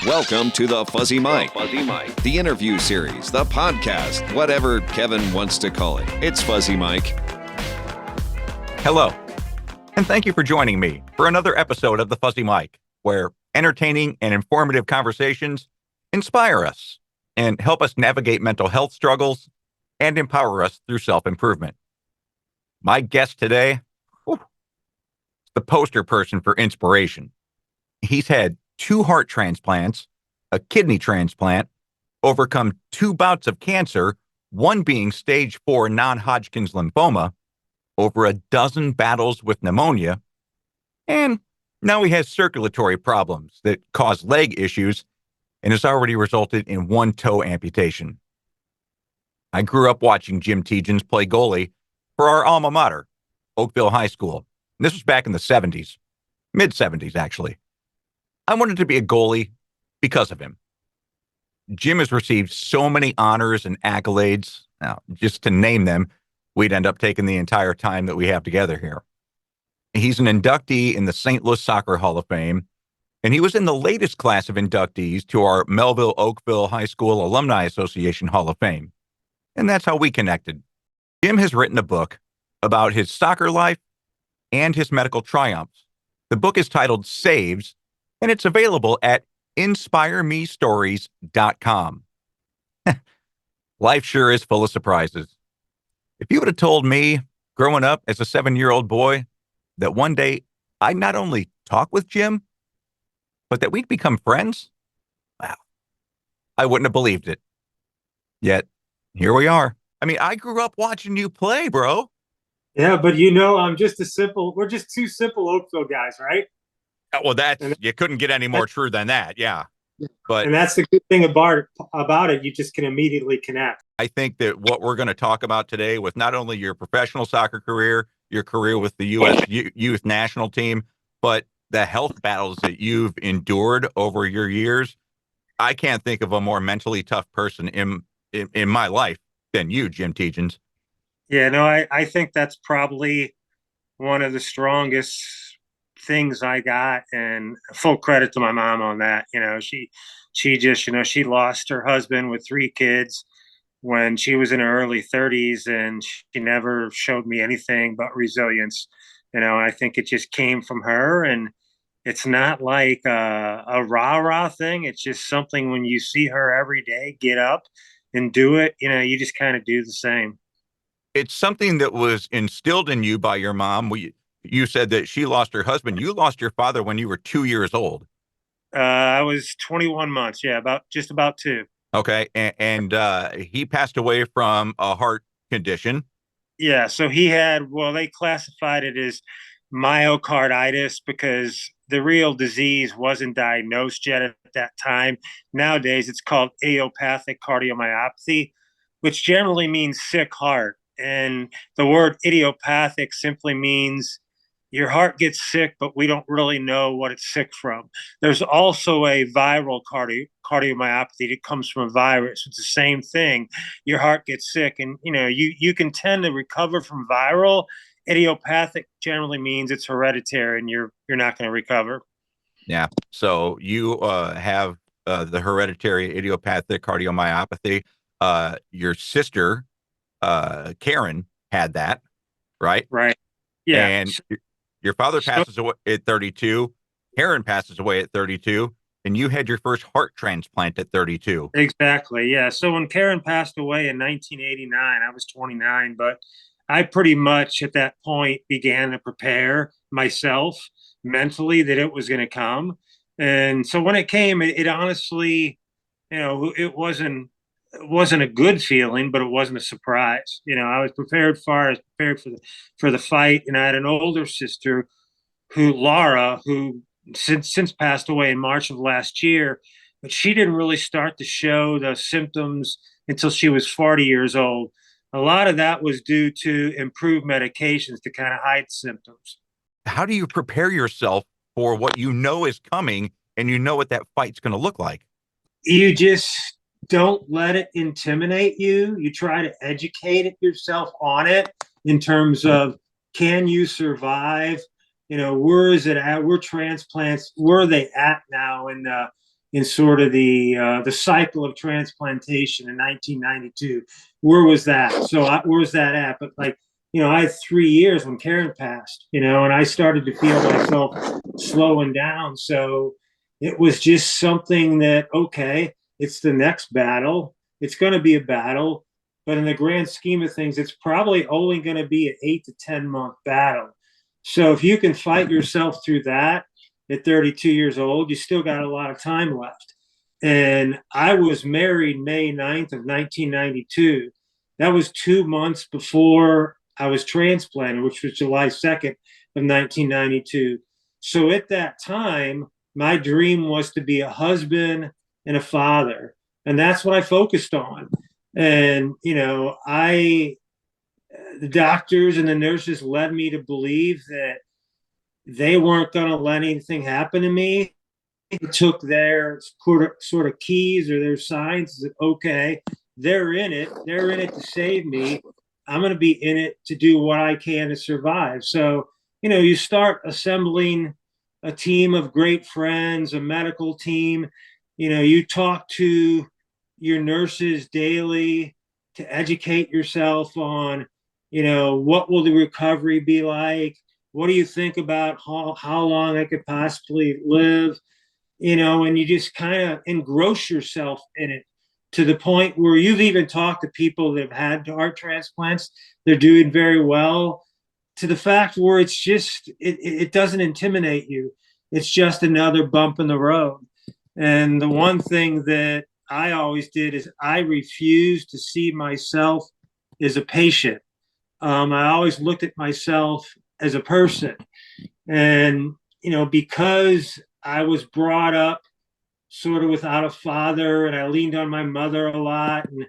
Welcome to the Fuzzy Mike, the interview series, the podcast, whatever Kevin wants to call it. It's Fuzzy Mike. Hello, and thank you for joining me for another episode of the Fuzzy Mike, where entertaining and informative conversations inspire us and help us navigate mental health struggles and empower us through self-improvement. My guest today, is the poster person for inspiration. He's had 2 heart transplants, a kidney transplant, overcome 2 bouts of cancer, one being stage 4 non-Hodgkin's lymphoma, over a dozen battles with pneumonia, and now he has circulatory problems that cause leg issues and has already resulted in 1 toe amputation. I grew up watching Jim Tietjens play goalie for our alma mater, Oakville High School. And this was back in the 70s, mid-70s, actually. I wanted to be a goalie because of him. Jim has received so many honors and accolades. Now, just to name them, we'd end up taking the entire time that we have together here. He's an inductee in the St. Louis Soccer Hall of Fame, and he was in the latest class of inductees to our Melville-Oakville High School Alumni Association Hall of Fame. And that's how we connected. Jim has written a book about his soccer life and his medical triumphs. The book is titled Saves, and it's available at inspiremestories.com. Life sure is full of surprises. If you would have told me growing up as a 7-year-old boy that one day I'd not only talk with Jim, but that we'd become friends, wow, I wouldn't have believed it. Yet, here we are. I mean, I grew up watching you play, bro. Yeah, but we're just 2 simple Oakville guys, right? Well, you couldn't get any more true than that, yeah. And that's the good thing about it. You just can immediately connect. I think that what we're going to talk about today with not only your professional soccer career, your career with the U.S. youth national team, but the health battles that you've endured over your years. I can't think of a more mentally tough person in my life than you, Jim Tietjens. Yeah, no, I think that's probably one of the strongest things I got, and full credit to my mom on that. She just, she lost her husband with 3 kids when she was in her early 30s, and she never showed me anything but resilience. I think it just came from her, and it's not like a rah-rah thing. It's just something when you see her every day get up and do it, you just kind of do the same. It's something that was instilled in you by your mom. You said that she lost her husband. You lost your father when you were 2 years old. I was 21 months. Yeah, just about 2. Okay. And he passed away from a heart condition. Yeah. So they classified it as myocarditis because the real disease wasn't diagnosed yet at that time. Nowadays, it's called idiopathic cardiomyopathy, which generally means sick heart. And the word idiopathic simply means your heart gets sick, but we don't really know what it's sick from. There's also a viral cardiomyopathy that comes from a virus. It's the same thing. Your heart gets sick, and you can tend to recover from viral. Idiopathic generally means it's hereditary, and you're not going to recover. Yeah. So you have the hereditary idiopathic cardiomyopathy. Your sister, Karen, had that, right? Right. Yeah. And your father passes away at 32. Karen passes away at 32. And you had your first heart transplant at 32. Exactly. Yeah. So when Karen passed away in 1989, I was 29, but I pretty much at that point began to prepare myself mentally that it was going to come. And so when it came, it honestly, it wasn't a good feeling, but it wasn't a surprise. I was prepared for the fight, and I had an older sister, Laura, who since passed away in March of last year, but she didn't really start to show the symptoms until she was 40 years old. A lot of that was due to improved medications to kind of hide symptoms. How do you prepare yourself for what you know is coming, and you know what that fight's going to look like? You just don't let it intimidate you. You try to educate yourself on it in terms of, can you survive? Where is it at? Where transplants, where are they at now in in sort of the cycle of transplantation in 1992. Where was that? Where was that at? But like, I had 3 years when Karen passed, and I started to feel myself slowing down. So it was just something that, okay, it's the next battle. It's going to be a battle, but in the grand scheme of things, it's probably only going to be an 8 to 10 month battle. So if you can fight yourself through that at 32 years old, you still got a lot of time left. And I was married May 9th of 1992. That was 2 months before I was transplanted, which was July 2nd of 1992. So at that time, my dream was to be a husband and a father. And that's what I focused on. And, the doctors and the nurses led me to believe that they weren't going to let anything happen to me. They took their sort of keys or their signs that, okay, they're in it. They're in it to save me. I'm going to be in it to do what I can to survive. So, you start assembling a team of great friends, a medical team. You talk to your nurses daily to educate yourself on, what will the recovery be like? What do you think about how long I could possibly live? And you just kind of engross yourself in it to the point where you've even talked to people that have had heart transplants. They're doing very well, to the fact where it's just, it doesn't intimidate you. It's just another bump in the road. And the one thing that I always did is I refused to see myself as a patient. I always looked at myself as a person. And, because I was brought up sort of without a father and I leaned on my mother a lot. And,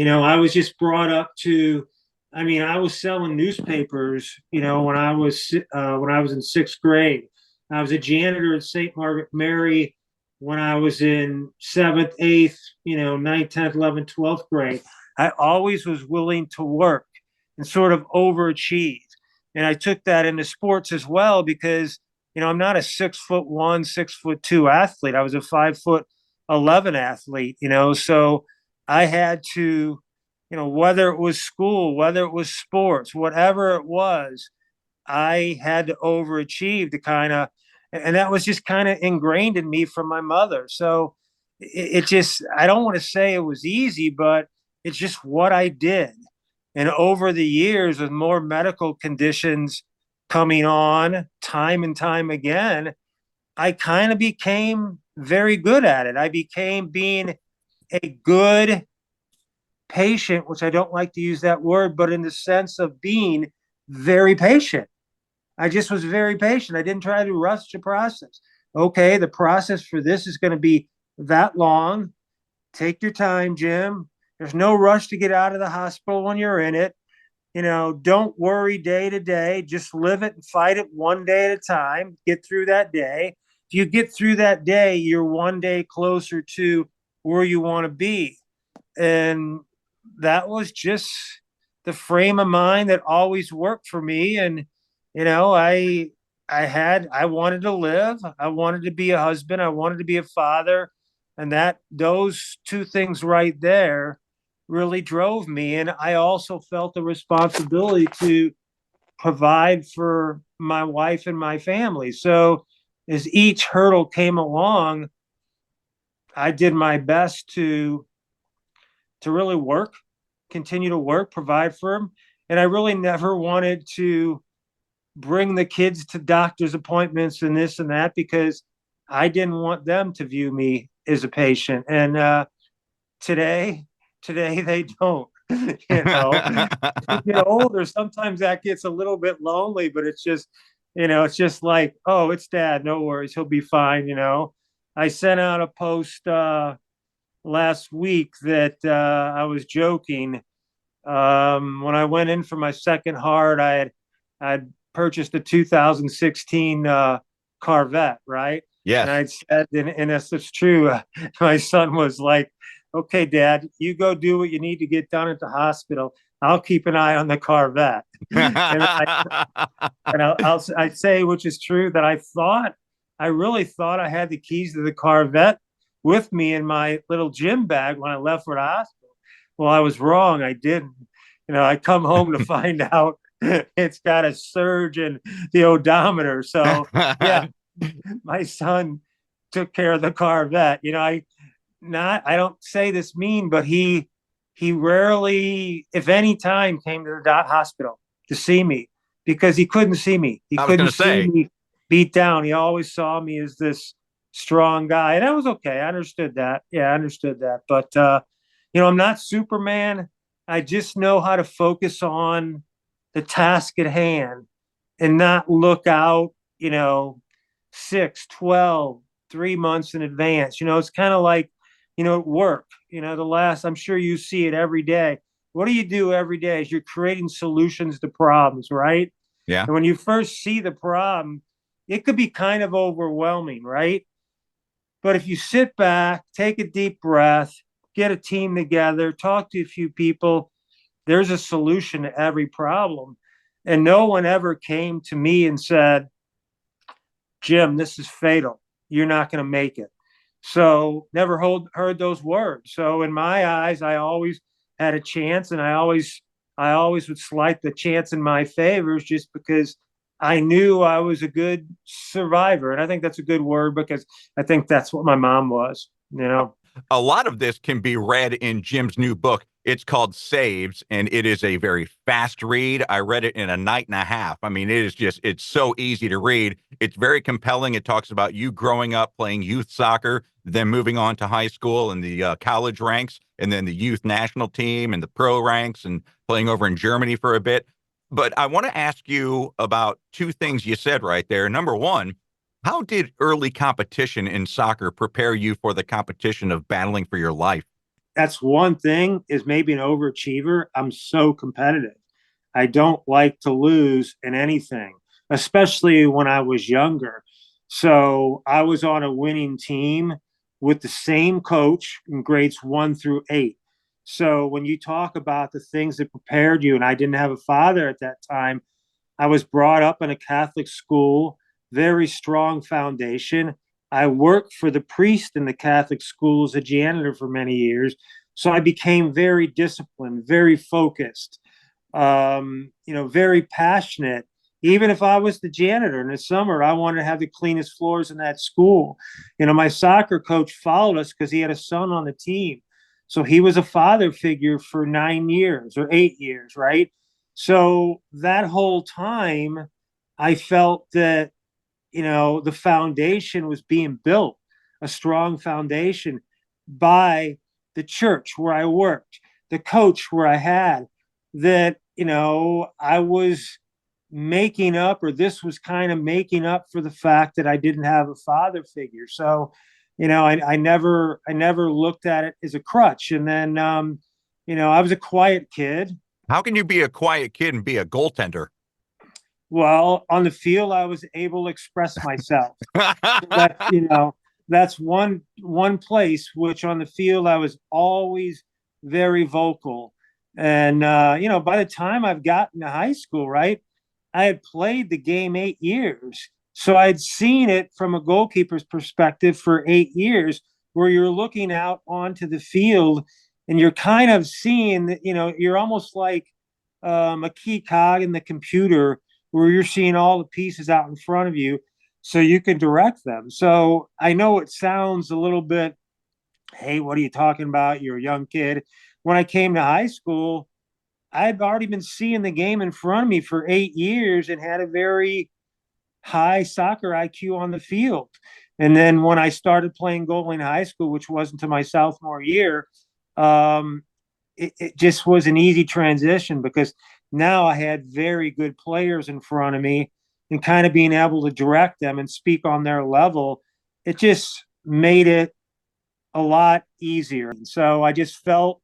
I was just brought up to, I was selling newspapers, when I was in sixth grade. I was a janitor at St. Margaret Mary when I was in seventh, eighth, ninth, 10th, 11th, 12th grade. I always was willing to work and sort of overachieve. And I took that into sports as well because, I'm not a 6'1", 6'2" athlete. I was a 5'11" athlete, so I had to, whether it was school, whether it was sports, whatever it was, I had to overachieve to kind of, and that was just kind of ingrained in me from my mother. So it just, I don't want to say it was easy, but it's just what I did. And over the years, with more medical conditions coming on time and time again, I kind of became very good at it. I became being a good patient, which I don't like to use that word, but in the sense of being very patient. I just was very patient. I didn't try to rush the process. Okay, the process for this is going to be that long. Take your time, Jim. There's no rush to get out of the hospital when you're in it. Don't worry day to day. Just live it and fight it one day at a time. Get through that day. If you get through that day, you're one day closer to where you want to be. And that was just the frame of mind that always worked for me. And, I wanted to live. I wanted to be a husband. I wanted to be a father. And those two things right there really drove me. And I also felt the responsibility to provide for my wife and my family. So as each hurdle came along, I did my best to really work, continue to work, provide for them. And I really never wanted to bring the kids to doctor's appointments and this and that because I didn't want them to view me as a patient. And today they don't. As you get older, sometimes that gets a little bit lonely, but it's just, it's just like, oh, it's dad, no worries, he'll be fine. I sent out a post last week that I was joking. When I went in for my second heart, I'd purchased a 2016 Corvette, right? Yes. And I'd said, and it's true. My son was like, okay, Dad, you go do what you need to get done at the hospital. I'll keep an eye on the Corvette. And I'd say, which is true, that I really thought I had the keys to the Corvette with me in my little gym bag when I left for the hospital. Well, I was wrong. I didn't. I come home to find out it's got a surge in the odometer. So yeah, my son took care of the car vet. I don't say this mean, but he rarely, if any time, came to the hospital to see me because he couldn't see me. He I was going couldn't to see say, me beat down. He always saw me as this strong guy, and that was okay. I understood that. Yeah, I understood that. But I'm not Superman. I just know how to focus on the task at hand and not look out, 6, 12, 3 months in advance. It's kind of like, work, I'm sure you see it every day. What do you do every day is you're creating solutions to problems, right? yeah. And when you first see the problem, it could be kind of overwhelming, right? But if you sit back, take a deep breath, get a team together, talk to a few people, there's a solution to every problem. And no one ever came to me and said, Jim, this is fatal. You're not going to make it. So never heard those words. So in my eyes, I always had a chance, and I always would slight the chance in my favors just because I knew I was a good survivor. And I think that's a good word because I think that's what my mom was. A lot of this can be read in Jim's new book. It's called Saves, and it is a very fast read. I read it in a night and a half. I mean, it's so easy to read. It's very compelling. It talks about you growing up playing youth soccer, then moving on to high school and the college ranks, and then the youth national team and the pro ranks and playing over in Germany for a bit. But I want to ask you about two things you said right there. Number one, how did early competition in soccer prepare you for the competition of battling for your life? That's one thing, is maybe an overachiever. I'm so competitive. I don't like to lose in anything, especially when I was younger. So I was on a winning team with the same coach in grades 1 through 8. So when you talk about the things that prepared you, and I didn't have a father at that time, I was brought up in a Catholic school, very strong foundation. I worked for the priest in the Catholic school as a janitor for many years. So I became very disciplined, very focused, very passionate. Even if I was the janitor in the summer, I wanted to have the cleanest floors in that school. My soccer coach followed us because he had a son on the team. So he was a father figure for 9 years or 8 years, right? So that whole time, I felt that, the foundation was being built, a strong foundation by the church where I worked, the coach where I had, that, I was making up, or this was kind of making up for the fact that I didn't have a father figure. So, I never looked at it as a crutch. And then, I was a quiet kid. How can you be a quiet kid and be a goaltender? Well, on the field, I was able to express myself. That's one place which on the field I was always very vocal. And by the time I've gotten to high school, right, I had played the game 8 years. So I'd seen it from a goalkeeper's perspective for 8 years, where you're looking out onto the field and you're kind of seeing that, you're almost like a key cog in the computer where you're seeing all the pieces out in front of you so you can direct them. So I know it sounds a little bit, hey, what are you talking about? You're a young kid. When I came to high school, I'd already been seeing the game in front of me for 8 years and had a very high soccer IQ on the field. And then when I started playing goalie in high school, which wasn't to my sophomore year, it just was an easy transition because now I had very good players in front of me, and kind of being able to direct them and speak on their level, it just made it a lot easier. So I just felt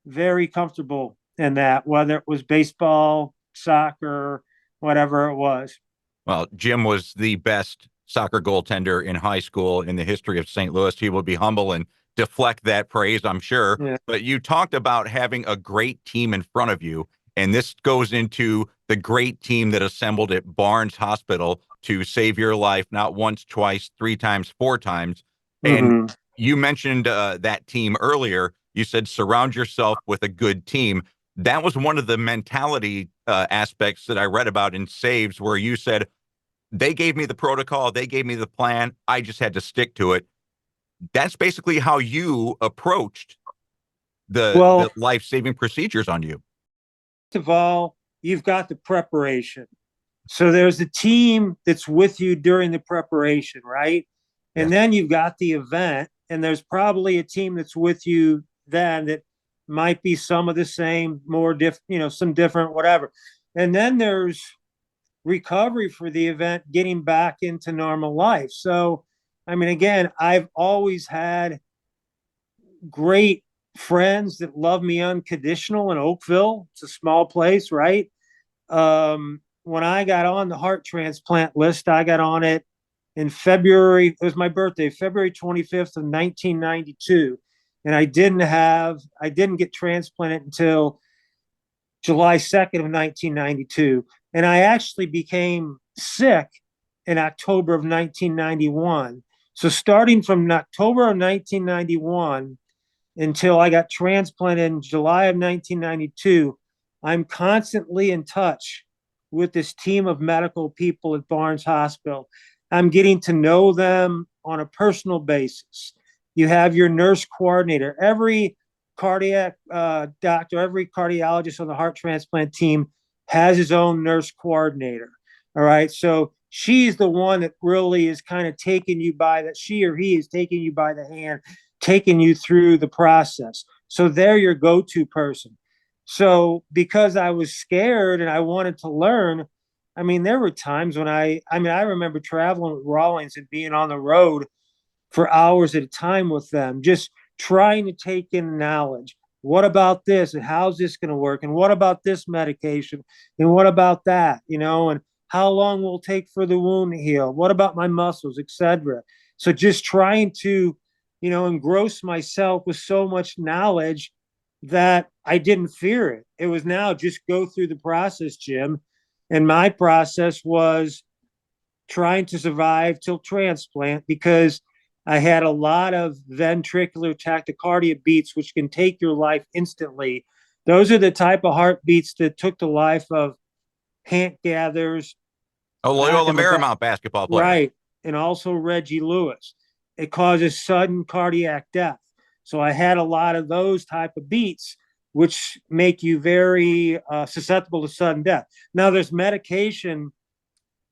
very comfortable in that, whether it was baseball, soccer, whatever it was. Well, Jim was the best soccer goaltender in high school in the history of St. Louis. He will be humble and deflect that praise, I'm sure. Yeah. But you talked about having a great team in front of you. And this goes into the great team that assembled at Barnes Hospital to save your life, not once, twice, 3 times, 4 times. And Mm-hmm. You mentioned that team earlier. You said surround yourself with a good team. That was one of the mentality aspects that I read about in Saves, where you said, they gave me the protocol, they gave me the plan, I just had to stick to it. That's basically how you approached the Well, life-saving procedures on you. first of all, you've got the preparation. So there's a team that's with you during the preparation, right? And Yes. then you've got the event, and there's probably a team that's with you then that might be some of the same, more different, some different, whatever. And then there's recovery for the event, getting back into normal life. So, I mean, again, I've always had great friends that love me unconditional in Oakville. It's a small place, right? When I got on the heart transplant list, I got on it in February. It was my birthday, February 25th of 1992. And I didn't get transplanted until July 2nd of 1992. And I actually became sick in October of 1991. So starting from October of 1991 until I got transplanted in July of 1992, I'm constantly in touch with this team of medical people at Barnes Hospital. I'm getting to know them on a personal basis. You have your nurse coordinator. Every cardiac doctor, every cardiologist on the heart transplant team has his own nurse coordinator. All right. So she's the one that really is kind of taking you by that. She or he is taking you by the hand, taking you through the process. So they're your go-to person. So because I was scared and I wanted to learn, I mean, there were times when I remember traveling with Rawlings and being on the road for hours at a time with them, just trying to take in knowledge. What about this? And how's this going to work? And what about this medication? And what about that? And how long will it take for the wound to heal? What about my muscles, etc. So just trying to, engross myself with so much knowledge that I didn't fear it. It was now just go through the process, Jim. And my process was trying to survive till transplant because I had a lot of ventricular tachycardia beats, which can take your life instantly. Those are the type of heartbeats that took the life of Hank Gathers, Oh, Loyola Marymount basketball player. right, and also Reggie Lewis. It causes sudden cardiac death. So I had a lot of those type of beats, which make you very susceptible to sudden death. Now, there's medication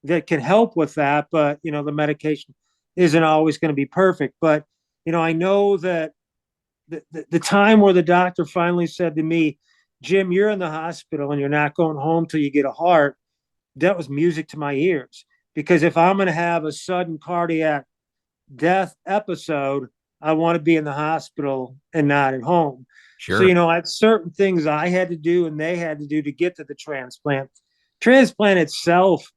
that can help with that, but the medication isn't always going to be perfect. But I know that the time where the doctor finally said to me, Jim, you're in the hospital and you're not going home till you get a heart, that was music to my ears. Because if I'm going to have a sudden cardiac death episode, I want to be in the hospital and not at home. Sure. So, I had certain things I had to do and they had to do to get to the transplant. Transplant itself,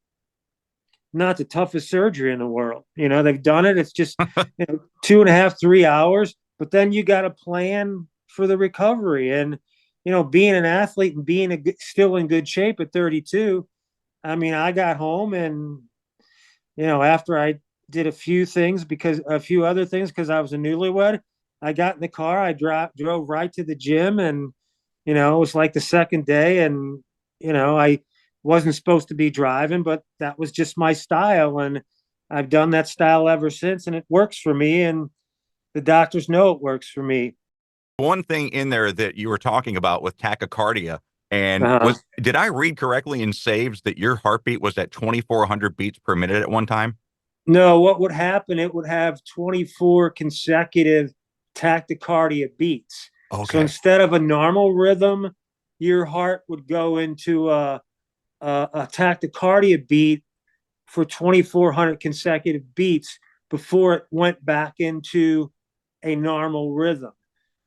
not the toughest surgery in the world. They've done it. It's just 2.5, 3 hours, but then you got to plan for the recovery. And, being an athlete and being still in good shape at 32, I mean, I got home and, after I did a few other things, because I was a newlywed, I got in the car, I drove right to the gym, and, it was like the second day, and, I wasn't supposed to be driving, but that was just my style. And I've done that style ever since, and it works for me. And the doctors know it works for me. One thing in there that you were talking about with tachycardia, and did I read correctly in Saves that your heartbeat was at 2,400 beats per minute at one time? No, what would happen, it would have 24 consecutive tachycardia beats. Okay. So instead of a normal rhythm, your heart would go into a tachycardia beat for 2,400 consecutive beats before it went back into a normal rhythm.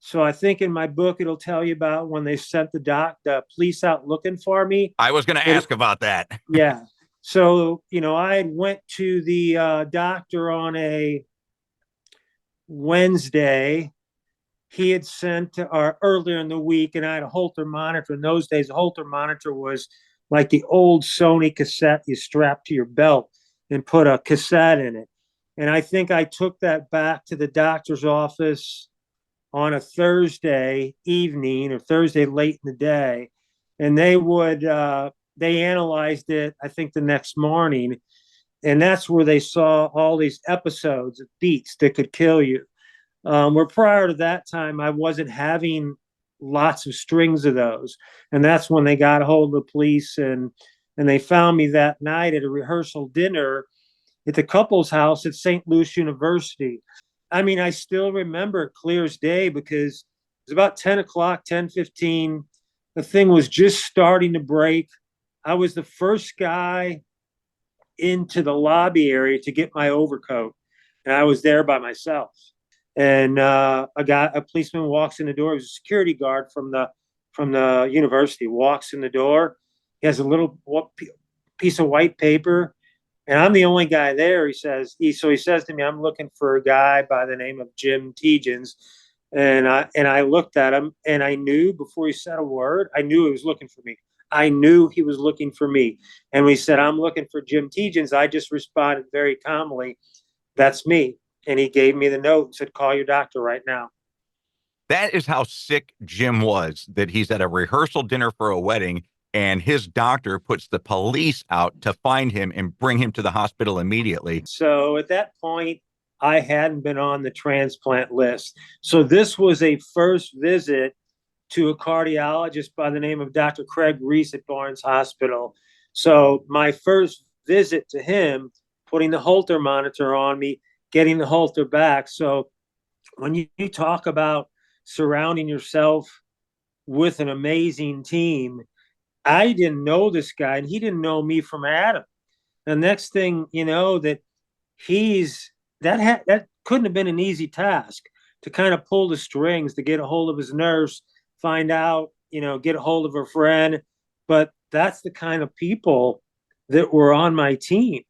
So I think in my book, it'll tell you about when they sent the police out looking for me. I was going to ask about that. Yeah. So, I went to the doctor on a Wednesday. He had sent earlier in the week, and I had a Holter monitor. In those days, a Holter monitor was like the old Sony cassette you strap to your belt and put a cassette in it. And I think I took that back to the doctor's office on a Thursday evening or Thursday late in the day. And they analyzed it, I think, the next morning. And that's where they saw all these episodes of beats that could kill you. Where prior to that time, I wasn't having lots of strings of those. And that's when they got a hold of the police and they found me that night at a rehearsal dinner at the couple's house at St. Louis University. I mean, I still remember it clear as day because it was about 10 o'clock, 10:15. The thing was just starting to break. I was the first guy into the lobby area to get my overcoat, and I was there by myself. And a policeman walks in the door. He was a security guard from the university. Walks in the door. He has a little piece of white paper, and I'm the only guy there. So he says to me, "I'm looking for a guy by the name of Jim Tietjens." And I looked at him, and I knew before he said a word, I knew he was looking for me. I knew he was looking for me. And when he said, "I'm looking for Jim Tietjens," I just responded very calmly, "That's me." And he gave me the note and said, "Call your doctor right now." That is how sick Jim was, that he's at a rehearsal dinner for a wedding and his doctor puts the police out to find him and bring him to the hospital immediately. So at that point, I hadn't been on the transplant list. So this was a first visit to a cardiologist by the name of Dr. Craig Reese at Barnes Hospital. So my first visit to him, putting the Holter monitor on me, getting the Holter back. So when you talk about surrounding yourself with an amazing team, I didn't know this guy and he didn't know me from Adam. The next thing you know, that couldn't have been an easy task to kind of pull the strings, to get a hold of his nurse, find out, get a hold of a friend. But that's the kind of people that were on my team.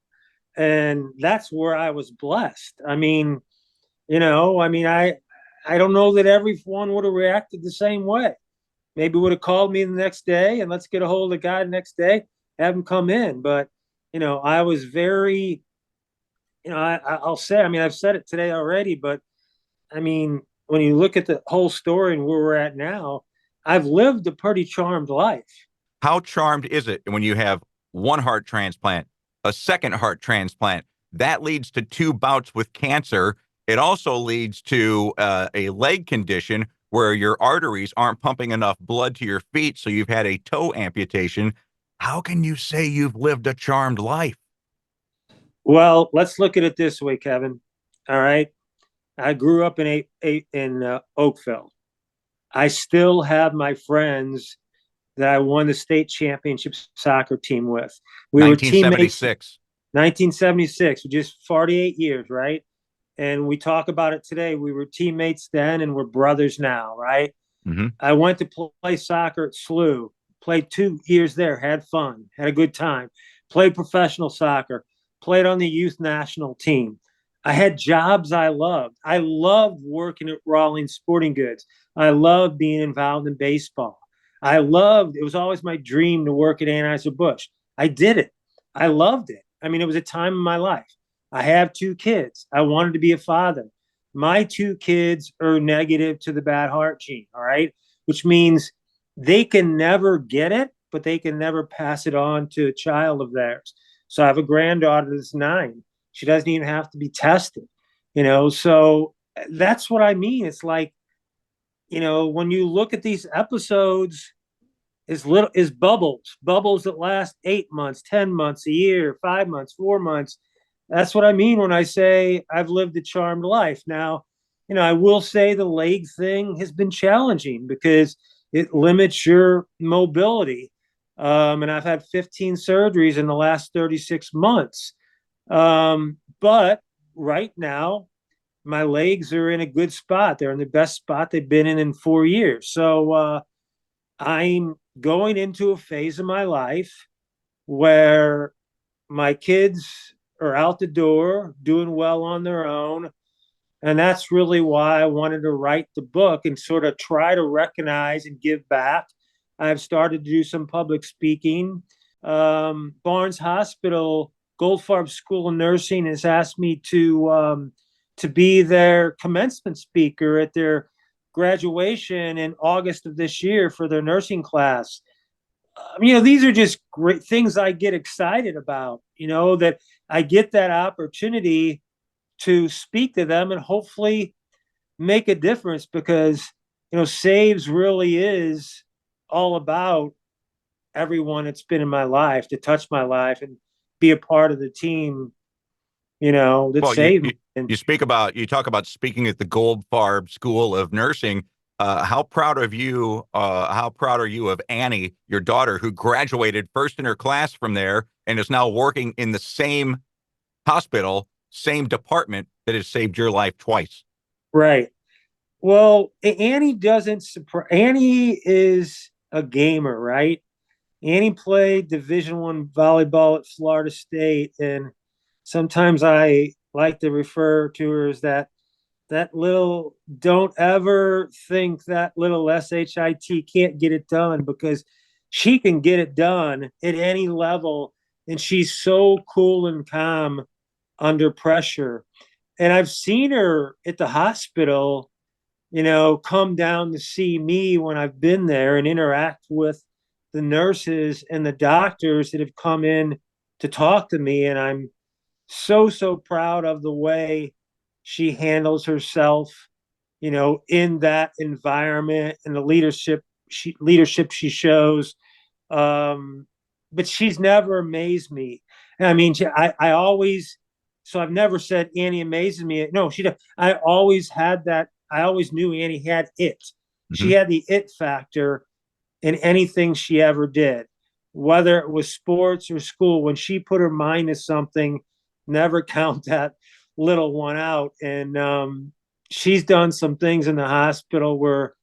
And that's where I was blessed. I don't know that everyone would have reacted the same way. Maybe would have called me the next day and let's get a hold of the guy the next day, have him come in. But, I was very, I'll say, I've said it today already, but when you look at the whole story and where we're at now, I've lived a pretty charmed life. How charmed is it when you have one heart transplant, a second heart transplant? That leads to 2 bouts with cancer. It also leads to a leg condition where your arteries aren't pumping enough blood to your feet, so you've had a toe amputation. How can you say you've lived a charmed life? Well, let's look at it this way, Kevin. All right. I grew up in Oakville. I still have my friends that I won the state championship soccer team with. We were teammates. 1976. 1976, just 48 years, right? And we talk about it today. We were teammates then and we're brothers now, right? Mm-hmm. I went to play soccer at SLU, played 2 years there, had fun, had a good time, played professional soccer, played on the youth national team. I had jobs I loved. I loved working at Rawlings Sporting Goods. I loved being involved in baseball. It was always my dream to work at Anheuser-Busch. I did it. I loved it. It was a time in my life. I have 2 kids. I wanted to be a father. My 2 kids are negative to the bad heart gene, all right? Which means they can never get it, but they can never pass it on to a child of theirs. So I have a granddaughter that's 9. She doesn't even have to be tested, So that's what I mean. It's like, when you look at these episodes, is bubbles that last 8 months, 10 months, a year, 5 months, 4 months. That's what I mean when I say I've lived a charmed life. Now, I will say the leg thing has been challenging because it limits your mobility. And I've had 15 surgeries in the last 36 months. But right now, my legs are in a good spot. They're in the best spot they've been in 4 years. So I'm going into a phase of my life where my kids are out the door, doing well on their own. And that's really why I wanted to write the book and sort of try to recognize and give back. I've started to do some public speaking. Barnes Hospital Goldfarb School of Nursing has asked me to be their commencement speaker at their graduation in August of this year for their nursing class. These are just great things I get excited about, that I get that opportunity to speak to them and hopefully make a difference because, Saves really is all about everyone that's been in my life, to touch my life and be a part of the team, that Well, saved me. And you talk about speaking at the Goldfarb School of Nursing. How proud of you? How proud are you of Annie, your daughter, who graduated first in her class from there and is now working in the same hospital, same department that has saved your life twice? right. Well, Annie doesn't surprise. Annie is a gamer, right? Annie played Division I volleyball at Florida State, and sometimes I like to refer to her as that little. Don't ever think that little shit can't get it done, because she can get it done at any level, and she's so cool and calm under pressure. And I've seen her at the hospital, come down to see me when I've been there and interact with the nurses and the doctors that have come in to talk to me. And I'm so, so proud of the way she handles herself, in that environment and the leadership she shows. But she's never amazed me. I mean, I always, so I've never said Annie amazes me. No, I always had that. I always knew Annie had it. Mm-hmm. She had the it factor in anything she ever did, whether it was sports or school. When she put her mind to something, never count that little one out. And she's done some things in the hospital where,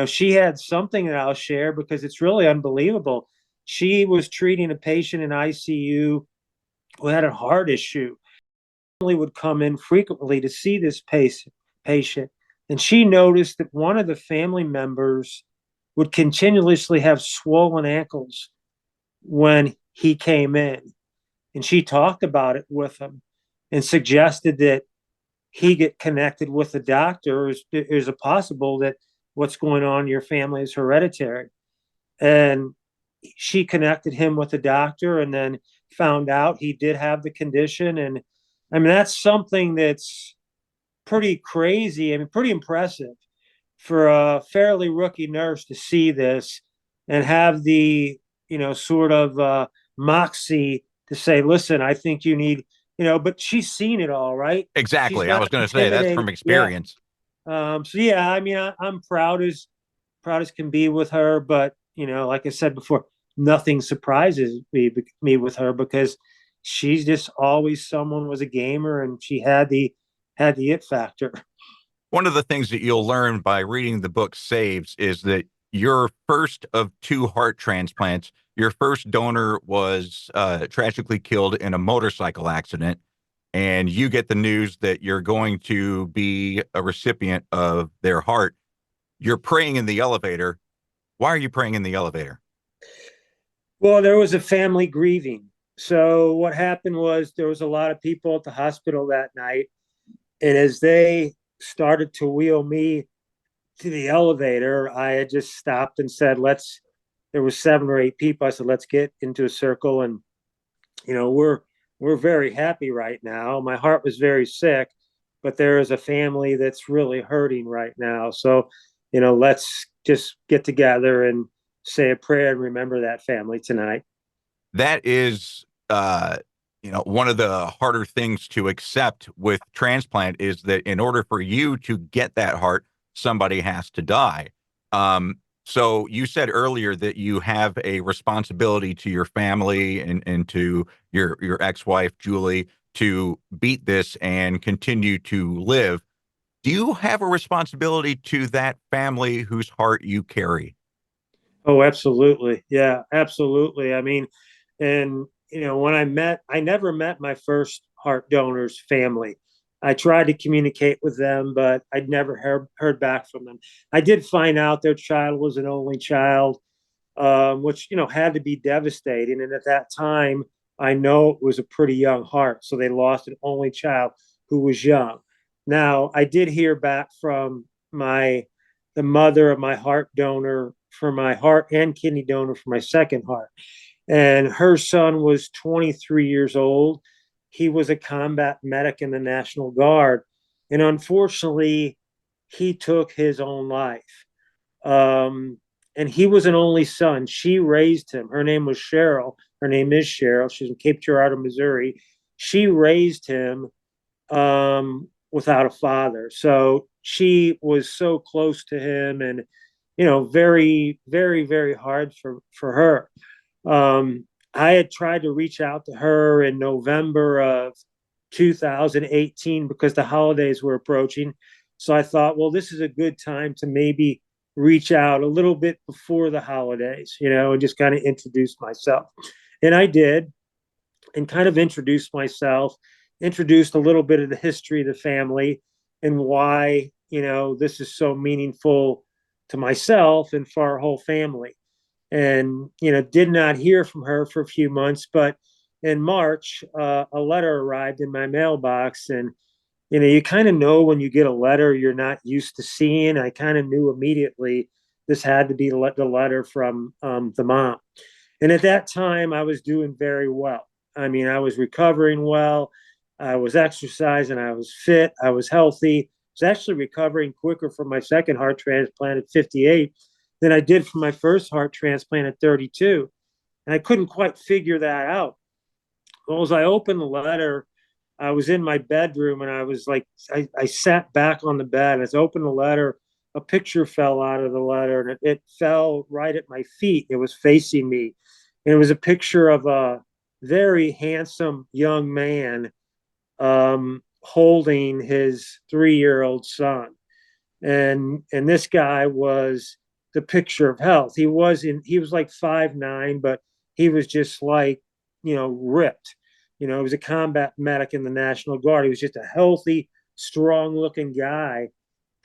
she had something that I'll share because it's really unbelievable. She was treating a patient in ICU who had a heart issue. Family would come in frequently to see this patient, and she noticed that one of the family members would continuously have swollen ankles when he came in. And she talked about it with him and suggested that he get connected with the doctor. Is it possible that what's going on in your family is hereditary? And she connected him with the doctor and then found out he did have the condition. And I mean, that's something that's pretty crazy. I mean, pretty impressive for a fairly rookie nurse to see this and have the, sort of moxie to say, listen, I think you need, but she's seen it all, right? She's Exactly. I not was going to say that's intimidated. from Yeah. experience. So yeah, I mean, I'm proud as can be with her, but like I said before, nothing surprises me with her because she's just always someone was a gamer and she had the it factor. One of the things that you'll learn by reading the book Saves is that your first of two heart transplants, your first donor was tragically killed in a motorcycle accident, and you get the news that you're going to be a recipient of their heart. You're praying in the elevator. Why are you praying in the elevator? Well, there was a family grieving. So what happened was there was a lot of people at the hospital that night, and as they started to wheel me to the elevator, I had just stopped and said, let's, there was 7 or 8 people. I said, let's get into a circle. And, we're very happy right now. My heart was very sick, but there is a family that's really hurting right now. So, let's just get together and say a prayer and remember that family tonight. That is, one of the harder things to accept with transplant is that in order for you to get that heart, somebody has to die. So you said earlier that you have a responsibility to your family and to your ex-wife, Julie, to beat this and continue to live. Do you have a responsibility to that family whose heart you carry? Oh, absolutely. Yeah, absolutely. I mean, and when I never met my first heart donor's family. I tried to communicate with them, but I'd never heard back from them. I did find out their child was an only child, which had to be devastating. And at that time, I know it was a pretty young heart. So they lost an only child who was young. Now, I did hear back from the mother of my heart donor for my heart and kidney donor for my second heart. And her son was 23 years old. He was a combat medic in the National Guard. And unfortunately, he took his own life. Um, and he was an only son. She raised him. Her name was Cheryl. Her name is Cheryl. She's in Cape Girardeau, Missouri. She raised him without a father. So she was so close to him, and very, very, very hard for her. I had tried to reach out to her in November of 2018 because the holidays were approaching. So I thought, well, this is a good time to maybe reach out a little bit before the holidays, and just kind of introduce myself. And I did, and kind of introduced myself, introduced a little bit of the history of the family and why, this is so meaningful to myself and for our whole family. And, did not hear from her for a few months, but in March, a letter arrived in my mailbox. And, you kind of know when you get a letter you're not used to seeing. I kind of knew immediately this had to be the letter from the mom. And at that time, I was doing very well. I mean, I was recovering well. I was exercising. I was fit. I was healthy. I was actually recovering quicker from my second heart transplant at 58 than I did from my first heart transplant at 32. And I couldn't quite figure that out. Well, as I opened the letter, I was in my bedroom and I was like, I sat back on the bed. As I opened the letter, a picture fell out of the letter and it fell right at my feet. It was facing me. And it was a picture of a very handsome young man holding his 3-year-old son. And this guy was the picture of health. He was like 5'9", but he was just like, ripped. He was a combat medic in the National Guard. He was just a healthy, strong looking guy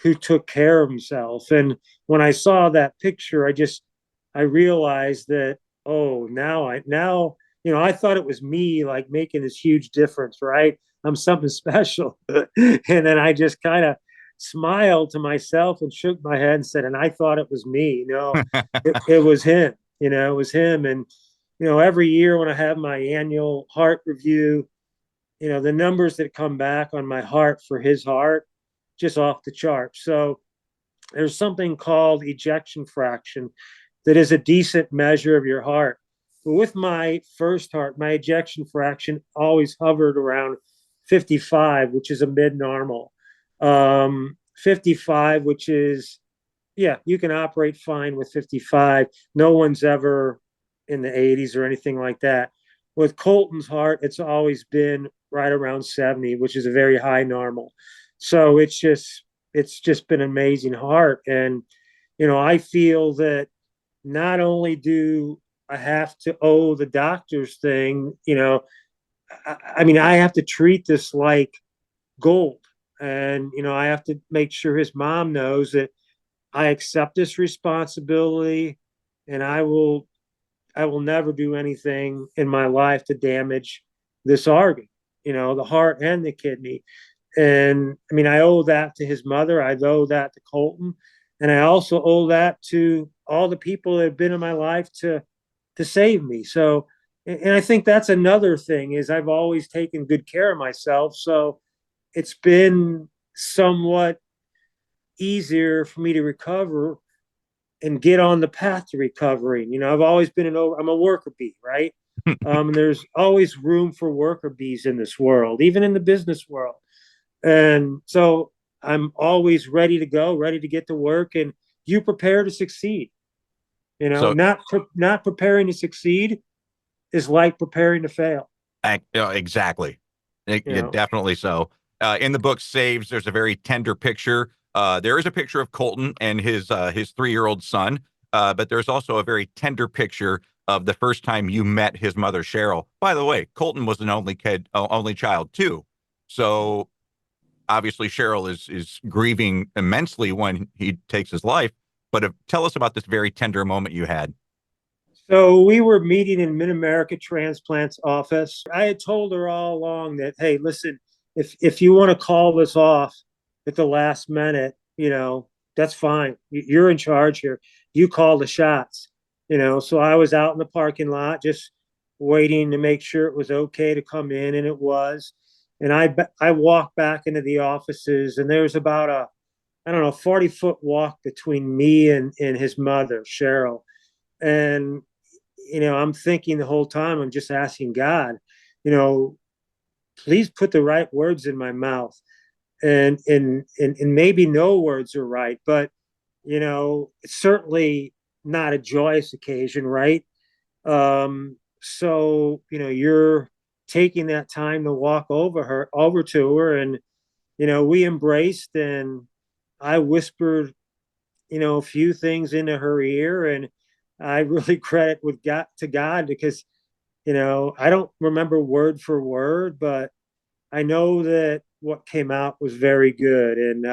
who took care of himself. And when I saw that picture, I realized that, oh, now, I thought it was me like making this huge difference, right? I'm something special. And then I just kind of smiled to myself and shook my head and said, and I thought it was me. It was him. It was him. And every year when I have my annual heart review, the numbers that come back on my heart for his heart, just off the charts. So there's something called ejection fraction that is a decent measure of your heart. But with my first heart, my ejection fraction always hovered around 55, which is a mid-normal. 55, which is, yeah, you can operate fine with 55. No one's ever in the 80s or anything like that. With Colton's heart, it's always been right around 70, which is a very high normal. So it's just been an amazing heart. And, I feel that not only do I have to owe the doctor's thing, I mean, I have to treat this like gold. And, I have to make sure his mom knows that I accept this responsibility and I will never do anything in my life to damage this organ, the heart and the kidney. And I mean, I owe that to his mother. I owe that to Colton. And I also owe that to all the people that have been in my life to save me. So, and I think that's another thing is I've always taken good care of myself. So it's been somewhat easier for me to recover and get on the path to recovering. I've always been I'm a worker bee, right? There's always room for worker bees in this world, even in the business world. And so I'm always ready to go, ready to get to work, and you prepare to succeed. So Not preparing to succeed is like preparing to fail. exactly. Yeah, definitely so. In the book Saves, there's a very tender picture. There is a picture of Colton and his 3-year-old son, but there's also a very tender picture of the first time you met his mother, Cheryl. By the way, Colton was an only child too. So obviously Cheryl is grieving immensely when he takes his life. But tell us about this very tender moment you had. So we were meeting in Mid-America Transplants office. I had told her all along that, hey, listen, if you want to call this off at the last minute, that's fine. You're in charge here. You call the shots. So I was out in the parking lot just waiting to make sure it was okay to come in, and it was. And I walked back into the offices, and there was about a, I don't know, 40-foot walk between me and his mother, Cheryl. And I'm thinking the whole time, I'm just asking God, you know, please put the right words in my mouth. And maybe no words are right, but it's certainly not a joyous occasion, right? So you're taking that time to walk over to her, and we embraced, and I whispered a few things into her ear, and I really credit with God to God, because I don't remember word for word, but I know that what came out was very good. And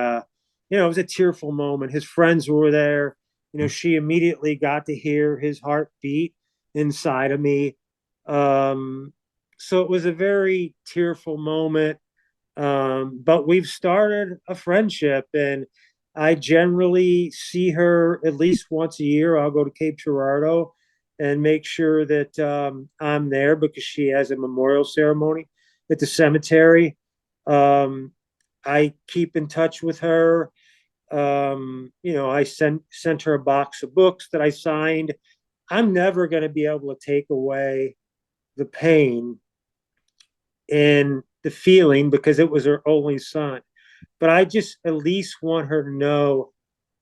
it was a tearful moment. His friends were there. She immediately got to hear his heartbeat inside of me. So it was a very tearful moment. But we've started a friendship, and I generally see her at least once a year. I'll go to Cape Girardeau and make sure that I'm there, because she has a memorial ceremony at the cemetery. Um, I keep in touch with her. I sent her a box of books that I signed. I'm never going to be able to take away the pain and the feeling, because it was her only son. But I just at least want her to know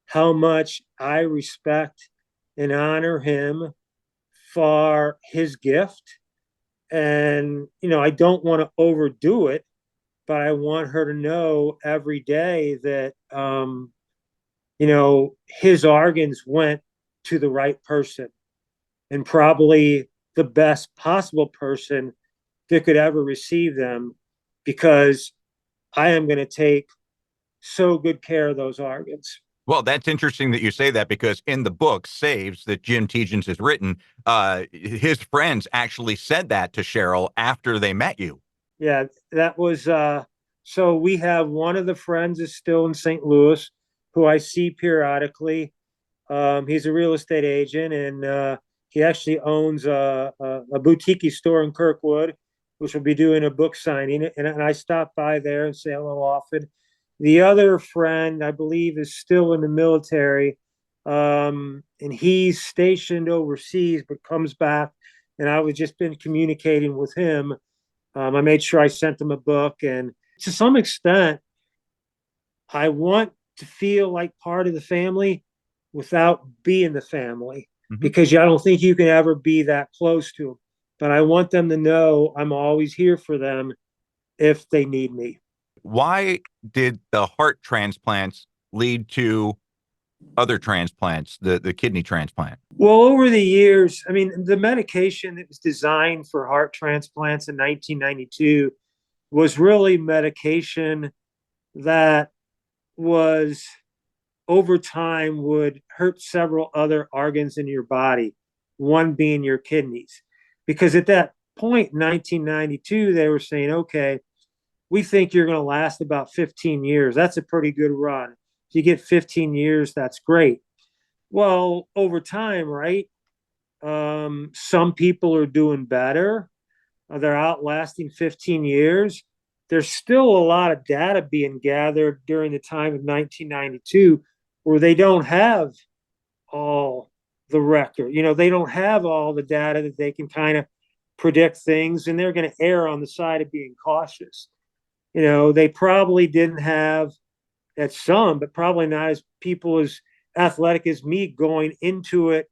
how much I respect and honor him for his gift. And, I don't want to overdo it, but I want her to know every day that, his organs went to the right person, and probably the best possible person that could ever receive them, because I am going to take so good care of those organs. Well, that's interesting that you say that, because in the book Saves that Jim Tietjens has written, his friends actually said that to Cheryl after they met you. Yeah, that was so we have one of the friends is still in St. Louis, who I see periodically. He's a real estate agent, and he actually owns a boutique store in Kirkwood, which will be doing a book signing. And I stop by there and say hello often. The other friend, I believe, is still in the military, and he's stationed overseas, but comes back. And I was just been communicating with him. I made sure I sent him a book, and to some extent, I want to feel like part of the family without being the family, Mm-hmm. because I don't think you can ever be that close to them. But I want them to know I'm always here for them if they need me. Why did the heart transplants lead to other transplants, the kidney transplant? Well, over the years, I mean, the medication that was designed for heart transplants in 1992 was really medication that was over time would hurt several other organs in your body, one being your kidneys. Because at that point in 1992, they were saying, okay, we think you're going to last about 15 years. That's a pretty good run. If you get 15 years, that's great. Well, over time, right? Some people are doing better. They're outlasting 15 years. There's still a lot of data being gathered during the time of 1992 where they don't have all the record. They don't have all the data that they can kind of predict things, and they're going to err on the side of being cautious. They probably didn't have, at some, but probably not as people as athletic as me going into it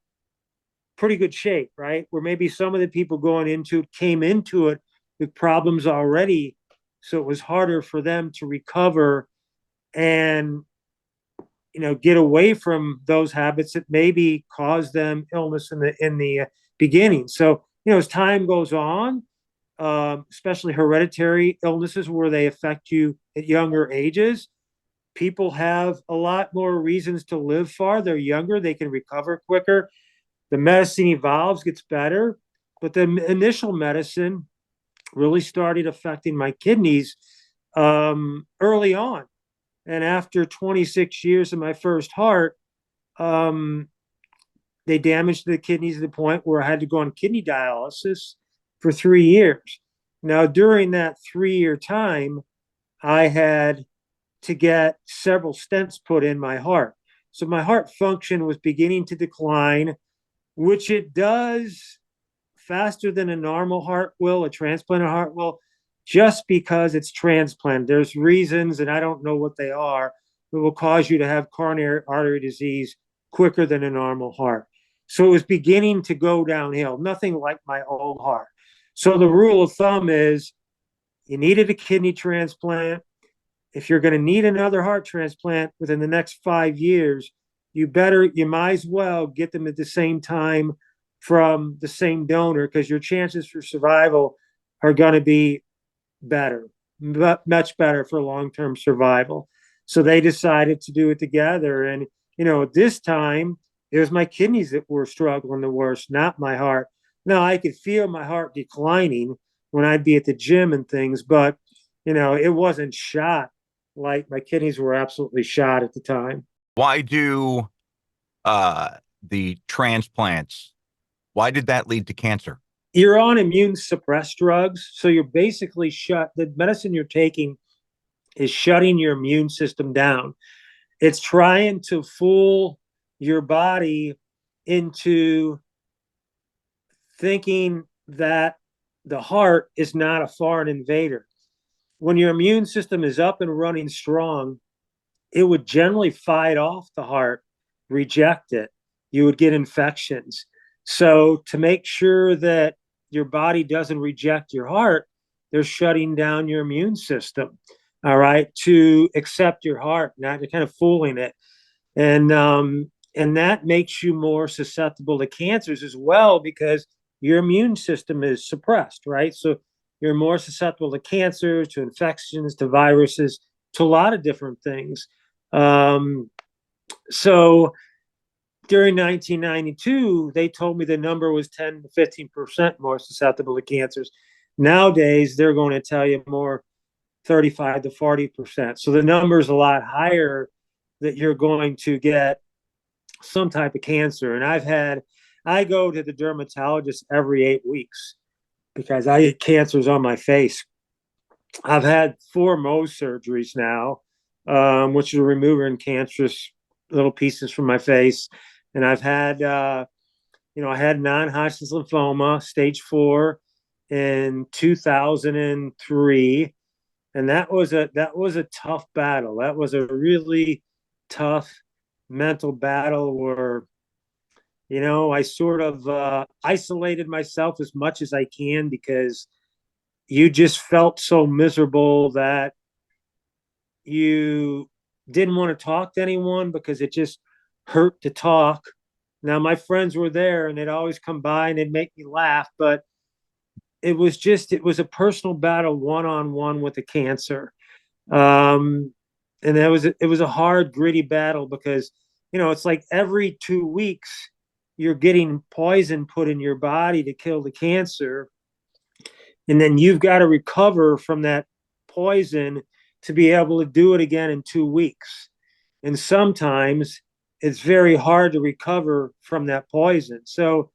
pretty good shape, right? Where maybe some of the people going into it came into it with problems already, so it was harder for them to recover and get away from those habits that maybe caused them illness in the beginning. So as time goes on, especially hereditary illnesses where they affect you at younger ages, people have a lot more reasons to live far. They're younger, they can recover quicker. The medicine evolves, gets better, but the initial medicine really started affecting my kidneys early on. And after 26 years of my first heart, um, they damaged the kidneys to the point where I had to go on kidney dialysis for 3 years. Now, during that 3 year time, I had to get several stents put in my heart. So my heart function was beginning to decline, which it does faster than a normal heart will, a transplanted heart will, just because it's transplant. There's reasons, and I don't know what they are, that will cause you to have coronary artery disease quicker than a normal heart. So it was beginning to go downhill, nothing like my old heart. So the rule of thumb is you needed a kidney transplant. If you're going to need another heart transplant within the next 5 years, you might as well get them at the same time from the same donor, because your chances for survival are going to be better, much better for long-term survival. So they decided to do it together. And, at this time, it was my kidneys that were struggling the worst, not my heart. Now, I could feel my heart declining when I'd be at the gym and things, but, it wasn't shot like my kidneys were absolutely shot at the time. Why do the transplants, why did that lead to cancer? You're on immune suppressed drugs. So you're basically the medicine you're taking is shutting your immune system down. It's trying to fool your body into thinking that the heart is not a foreign invader. When your immune system is up and running strong, it would generally fight off the heart, reject it. You would get infections. So to make sure that your body doesn't reject your heart, they're shutting down your immune system, all right, to accept your heart, not to kind of fooling it. And that makes you more susceptible to cancers as well, because your immune system is suppressed, right? So you're more susceptible to cancers, to infections, to viruses, to a lot of different things. So during 1992, they told me the number was 10 to 15% more susceptible to cancers. Nowadays, they're going to tell you more, 35 to 40%. So the number is a lot higher that you're going to get some type of cancer. And I go to the dermatologist every 8 weeks because I get cancers on my face. I've had 4 Mohs surgeries now, which is removing cancerous little pieces from my face. And I've had, I had non-Hodgkin's lymphoma, stage 4, in 2003, and that was a tough battle. That was a really tough mental battle where, I sort of isolated myself as much as I can, because you just felt so miserable that you didn't want to talk to anyone because it just hurt to talk. Now, my friends were there and they'd always come by and they'd make me laugh, but it was a personal battle, one-on-one with the cancer. And it was a hard, gritty battle because, it's like every 2 weeks you're getting poison put in your body to kill the cancer. And then you've got to recover from that poison to be able to do it again in 2 weeks. And sometimes it's very hard to recover from that poison. So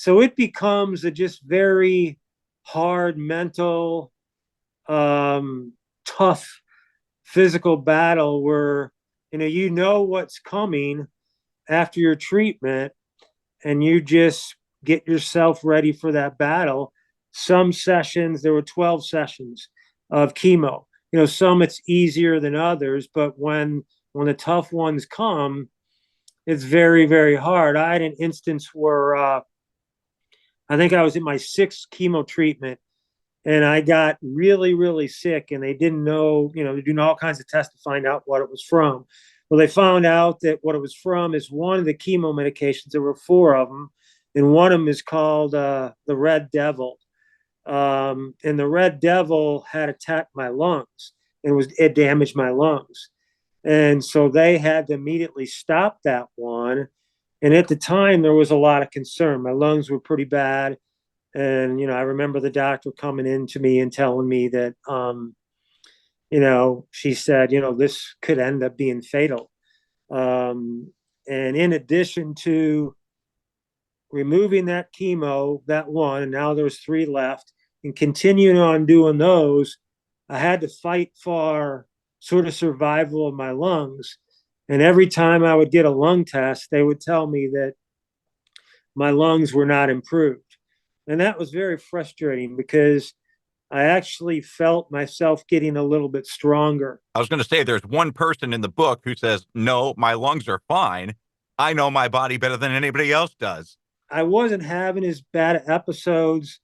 it becomes a just very hard mental, tough physical battle where, what's coming after your treatment, and you just get yourself ready for that battle. Some sessions, there were 12 sessions of chemo. Some it's easier than others, but when the tough ones come, it's very, very hard. I had an instance where I think I was in my 6th chemo treatment, and I got really, really sick, and they didn't know, they're doing all kinds of tests to find out what it was from. Well, they found out that what it was from is one of the chemo medications. There were 4 of them, and one of them is called the Red Devil. And the Red Devil had attacked my lungs, and it damaged my lungs. And so they had to immediately stop that one. And at the time, there was a lot of concern. My lungs were pretty bad. And, I remember the doctor coming in to me and telling me that, she said, this could end up being fatal. And in addition to removing that chemo, that one, and now there's three left, and continuing on doing those, I had to fight for sort of survival of my lungs. And every time I would get a lung test, they would tell me that my lungs were not improved. And that was very frustrating because I actually felt myself getting a little bit stronger. I was going to say there's one person in the book who says, no, my lungs are fine. I know my body better than anybody else does. I wasn't having as bad episodes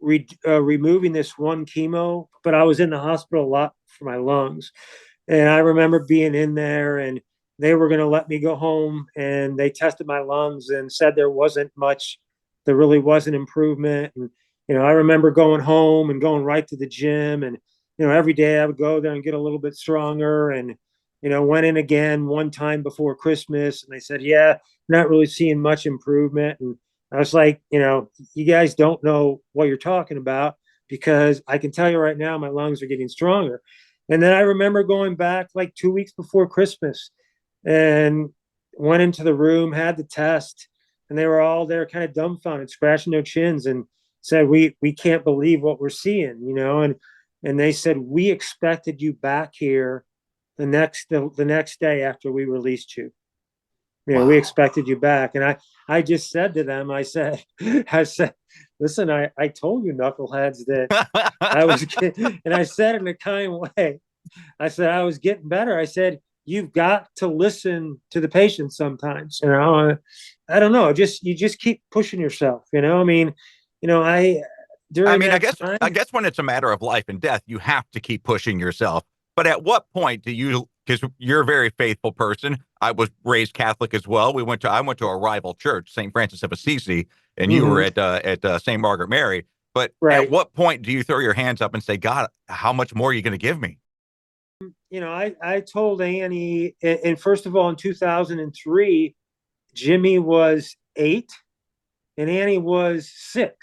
removing this one chemo, but I was in the hospital a lot for my lungs. And I remember being in there and they were going to let me go home, and they tested my lungs and said there really wasn't improvement. And, I remember going home and going right to the gym, and, every day I would go there and get a little bit stronger, and, went in again one time before Christmas, and they said, yeah, not really seeing much improvement. And I was like, you guys don't know what you're talking about, because I can tell you right now, my lungs are getting stronger. And then I remember going back like 2 weeks before Christmas and went into the room, had the test, and they were all there kind of dumbfounded, scratching their chins, and said, we can't believe what we're seeing, and they said, we expected you back here the next day after we released you. Wow. We expected you back. And I just said to them, I said, listen, I told you knuckleheads that I was getting, and I said it in a kind way. I said, I was getting better. I said, you've got to listen to the patient sometimes, I don't know. You just keep pushing yourself, I mean, during that time, I guess when it's a matter of life and death, you have to keep pushing yourself. But at what point do you, because you're a very faithful person. I was raised Catholic as well. I went to a rival church, St. Francis of Assisi, and you were at St. Margaret Mary. But at what point do you throw your hands up and say, God, how much more are you going to give me? I told Annie, and first of all, in 2003, Jimmy was 8 and Annie was 6.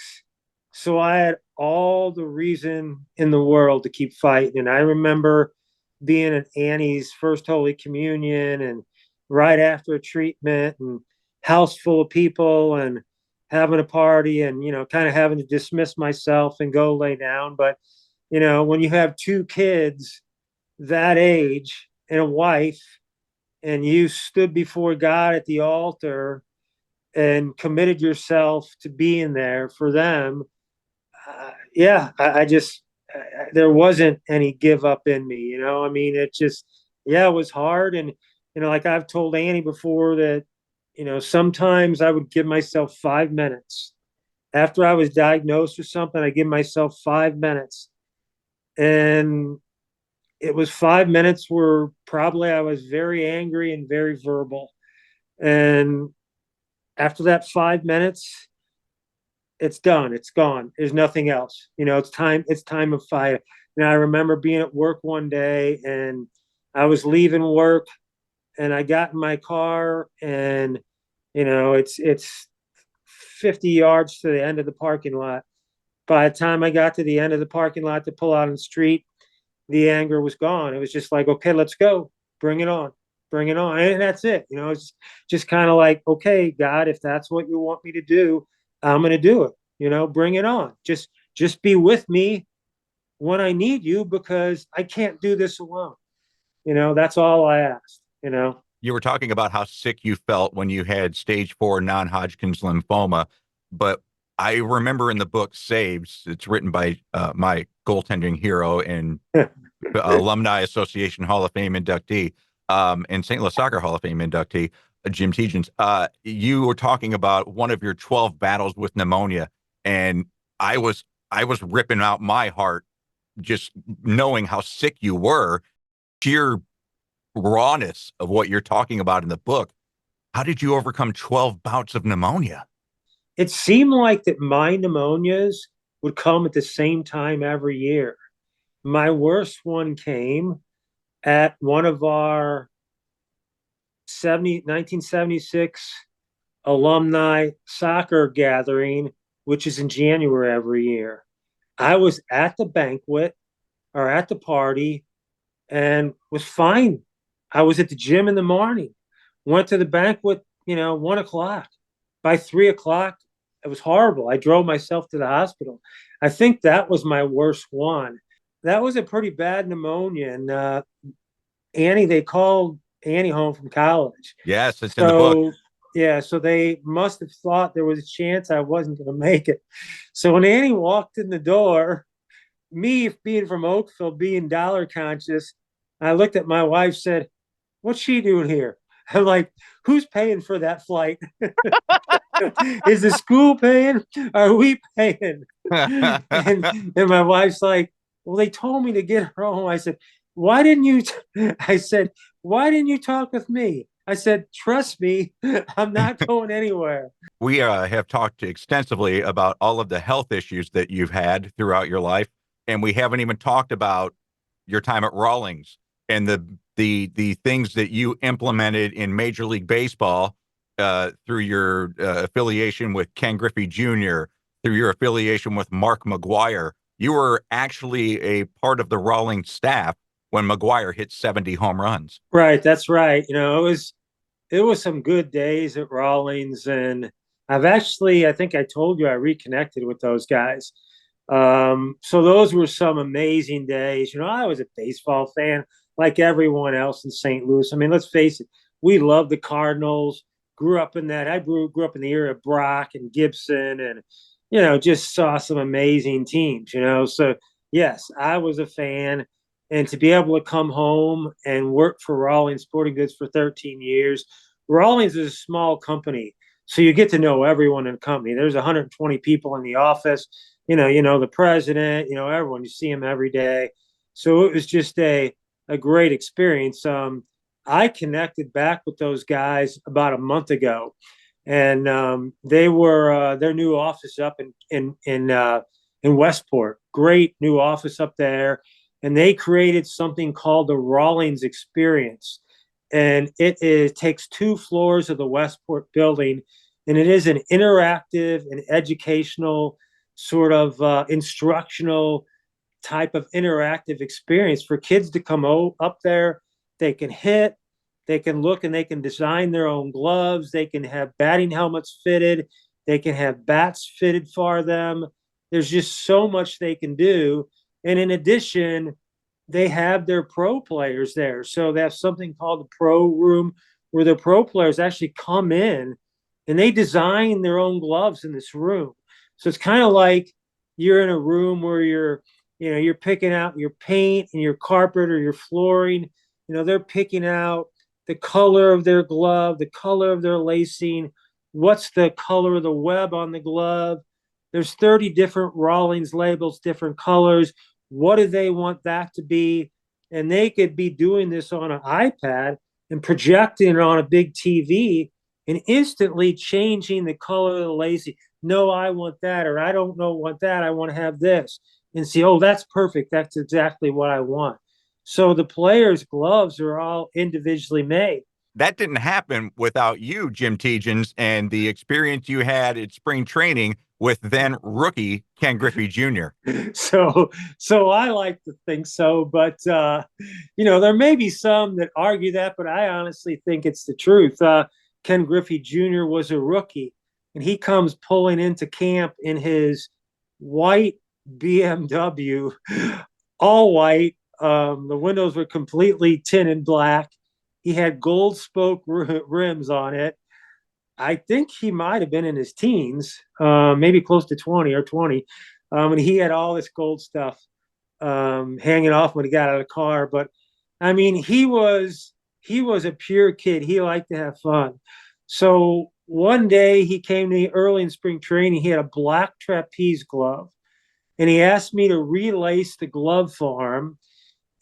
So I had all the reason in the world to keep fighting. And I remember being at Annie's first Holy Communion, and right after a treatment, and house full of people, and having a party, and, kind of having to dismiss myself and go lay down. But, when you have 2 kids that age and a wife, and you stood before God at the altar and committed yourself to being there for them, I just, there wasn't any give up in me, I mean, it just, it was hard. And, like I've told Annie before that, sometimes I would give myself 5 minutes after I was diagnosed with something. I give myself 5 minutes, and it was 5 minutes where probably I was very angry and very verbal. And after that 5 minutes, it's done. It's gone. There's nothing else. It's time of fire. I remember being at work one day, and I was leaving work, and I got in my car, and it's 50 yards to the end of the parking lot. By the time I got to the end of the parking lot to pull out on the street, the anger was gone. It was just like, okay, let's go. Bring it on. Bring it on. And that's it. It's just kind of like, okay, God, if that's what you want me to do, I'm going to do it. Bring it on. Just be with me when I need you, because I can't do this alone. That's all I asked. You were talking about how sick you felt when you had stage 4 non-Hodgkin's lymphoma, but I remember in the book Saves, it's written by my goaltending hero and Alumni Association Hall of Fame inductee, and St. Louis Soccer Hall of Fame inductee, Jim Tietjens. You were talking about one of your 12 battles with pneumonia, and I was ripping out my heart just knowing how sick you were. Sheer rawness of what you're talking about in the book. How did you overcome 12 bouts of pneumonia? It seemed like that my pneumonias would come at the same time every year. My worst one came at one of our 1976 alumni soccer gathering, which is in January every year. I was at the banquet or at the party and was fine. I was at the gym in the morning, went to the banquet, 1 o'clock. By 3 o'clock, it was horrible. I drove myself to the hospital. I think that was my worst one. That was a pretty bad pneumonia. And they called Annie home from college. Yes, it's in the book. So, yeah, so they must have thought there was a chance I wasn't going to make it. So when Annie walked in the door, me being from Oakville, being dollar conscious, I looked at my wife, said, "What's she doing here?" I'm like, "Who's paying for that flight? Is the school paying? Are we paying?" And my wife's like, "Well, they told me to get her home." I said, "Why didn't you?" I said, "Why didn't you talk with me?" I said, "Trust me, I'm not going anywhere." We have talked extensively about all of the health issues that you've had throughout your life, and we haven't even talked about your time at Rawlings and the things that you implemented in Major League Baseball through your affiliation with Ken Griffey Jr., through your affiliation with Mark McGwire. You were actually a part of the Rawlings staff when McGwire hit 70 home runs. Right, that's right. It was some good days at Rawlings, and I think I told you I reconnected with those guys. So those were some amazing days. I was a baseball fan like everyone else in St. Louis. I mean, let's face it, we love the Cardinals. Grew up in that. I grew up in the era of Brock and Gibson, and just saw some amazing teams. So yes, I was a fan, and to be able to come home and work for Rawlings Sporting Goods for 13 years. Rawlings is a small company, so you get to know everyone in the company. There's 120 people in the office. The president. Everyone. You see him every day. So it was just a great experience. I connected back with those guys about a month ago, and they were their new office up in Westport. Great new office up there, and they created something called the Rawlings Experience, and takes 2 floors of the Westport building, and it is an interactive and educational sort of instructional type of interactive experience for kids to come up there. They can hit, they can look, and they can design their own gloves. They can have batting helmets fitted. They can have bats fitted for them. There's just so much they can do. And in addition, they have their pro players there. So they have something called the pro room where the pro players actually come in and they design their own gloves in this room. So it's kind of like you're in a room where you're picking out your paint and your carpet or your flooring. They're picking out the color of their glove, the color of their lacing, what's the color of the web on the glove. There's 30 different Rawlings labels, different colors. What do they want that to be? And they could be doing this on an iPad and projecting it on a big TV and instantly changing the color of the lacing. No, I want that, or I don't know want that. I want to have this. And see, oh, that's perfect. That's exactly what I want. So the players' gloves are all individually made. That didn't happen without you, Jim Tietjens, and the experience you had at spring training with then rookie Ken Griffey Jr. So I like to think so, but there may be some that argue that, but I honestly think it's the truth. Ken Griffey Jr. was a rookie, and he comes pulling into camp in his white BMW, all white. The windows were completely tinted black. He had gold spoke rims on it. I think he might have been in his teens, maybe close to 20 or 20. And he had all this gold stuff hanging off when he got out of the car. But I mean, he was a pure kid. He liked to have fun. So one day he came to me early in spring training. He had a black trapeze glove, and he asked me to relace the glove for him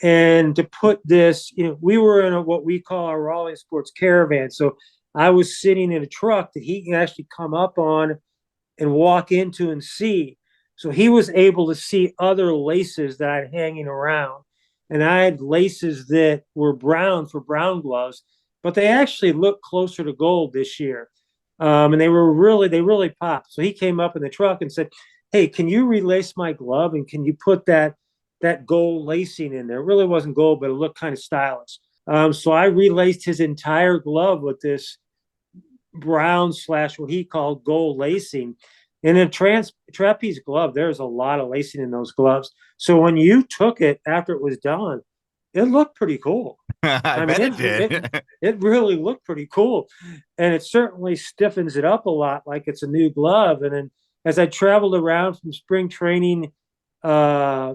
and to put this. We were in what we call a Rawlings Sports Caravan. So I was sitting in a truck that he can actually come up on and walk into and see. So he was able to see other laces that I had hanging around. And I had laces that were brown for brown gloves, but they actually look closer to gold this year. And they really popped. So he came up in the truck and said, "Hey, can you relace my glove and can you put that gold lacing in there?" It really wasn't gold, but it looked kind of stylish. So I relaced his entire glove with this brown slash what he called gold lacing. In a trapeze glove, there's a lot of lacing in those gloves. So when you took it after it was done, it looked pretty cool. I bet it did. It really looked pretty cool, and it certainly stiffens it up a lot, like it's a new glove. And then as I traveled around from spring training, uh,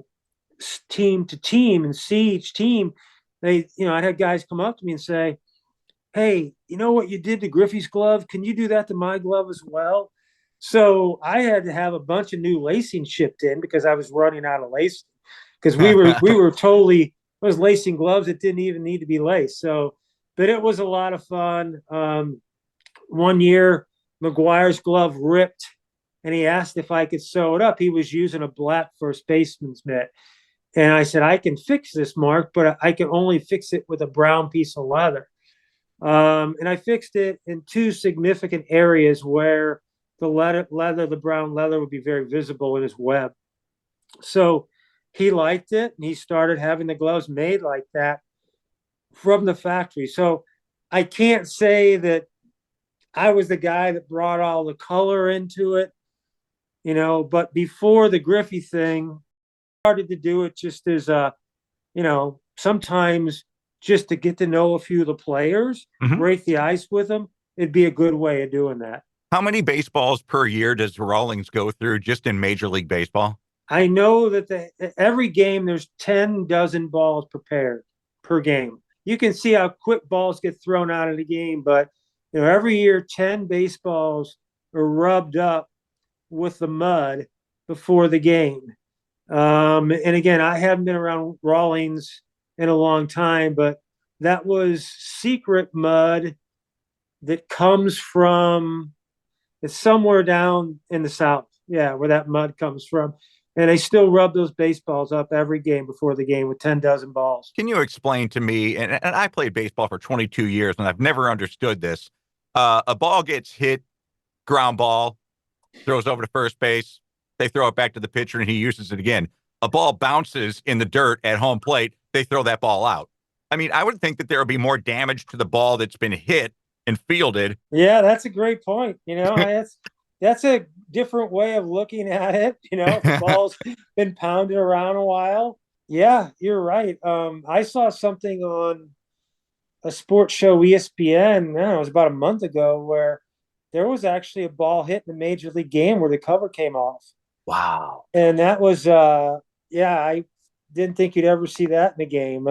team to team, and see each team, I had guys come up to me and say, "Hey, you know what you did to Griffey's glove? Can you do that to my glove as well?" So I had to have a bunch of new lacing shipped in because I was running out of lacing, because we were totally was lacing gloves that didn't even need to be laced. So, but it was a lot of fun. One year, McGuire's glove ripped, and he asked if I could sew it up. He was using a black first baseman's mitt, and I said, "I can fix this, Mark, but I can only fix it with a brown piece of leather." And I fixed it in two significant areas where the brown leather would be very visible in his web. So he liked it, and he started having the gloves made like that from the factory. So I can't say that I was the guy that brought all the color into it, but before the Griffey thing, I started to do it just as sometimes just to get to know a few of the players, Mhm. break the ice with them. It'd be a good way of doing that. How many baseballs per year does Rawlings go through just in Major League Baseball? I know that every game there's 10 dozen balls prepared per game. You can see how quick balls get thrown out of the game, but every year 10 baseballs are rubbed up with the mud before the game. And again, I haven't been around Rawlings in a long time, but that was secret mud that comes from, it's somewhere down in the South. Yeah, where that mud comes from. And they still rub those baseballs up every game before the game with 10 dozen balls. Can you explain to me, and I played baseball for 22 years, and I've never understood this. A ball gets hit, ground ball, throws over to first base. They throw it back to the pitcher, and he uses it again. A ball bounces in the dirt at home plate. They throw that ball out. I mean, I would think that there would be more damage to the ball that's been hit and fielded. Yeah, that's a great point. That's a different way of looking at it. If the ball's been pounded around a while. Yeah, you're right. I saw something on a sports show, ESPN, I don't know, it was about a month ago, where there was actually a ball hit in a major league game where the cover came off. Wow. And that was, yeah, I didn't think you'd ever see that in a game.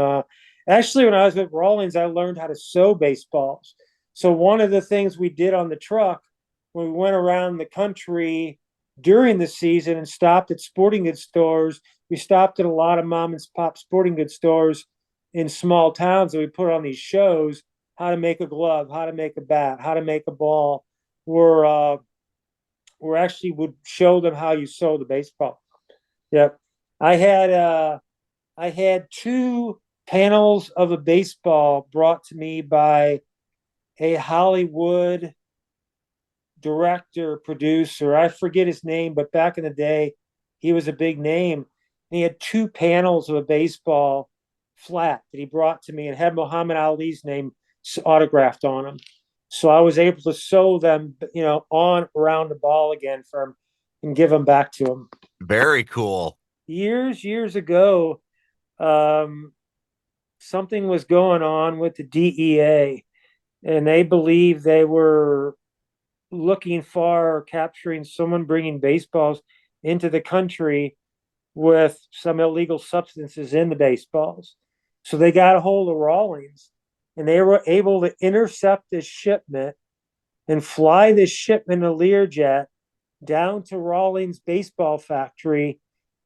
Actually, when I was with Rawlings, I learned how to sew baseballs. So one of the things we did on the truck when we went around the country during the season and stopped at sporting goods stores, we stopped at a lot of mom and pop sporting goods stores in small towns, and we put on these shows, how to make a glove, how to make a bat, how to make a ball. We're actually would show them how you sew the baseball. Yep. I had I had two panels of a baseball brought to me by a Hollywood director, producer. I forget his name, but back in the day, he was a big name. And he had two panels of a baseball flat that he brought to me and had Muhammad Ali's name autographed on them. So I was able to sew them, on around the ball again for him and give them back to him. Very cool. Years ago, something was going on with the DEA, and they believed they were looking for or capturing someone bringing baseballs into the country with some illegal substances in the baseballs. So they got a hold of Rawlings, and they were able to intercept this shipment and fly this shipment in a Learjet down to Rawlings baseball factory,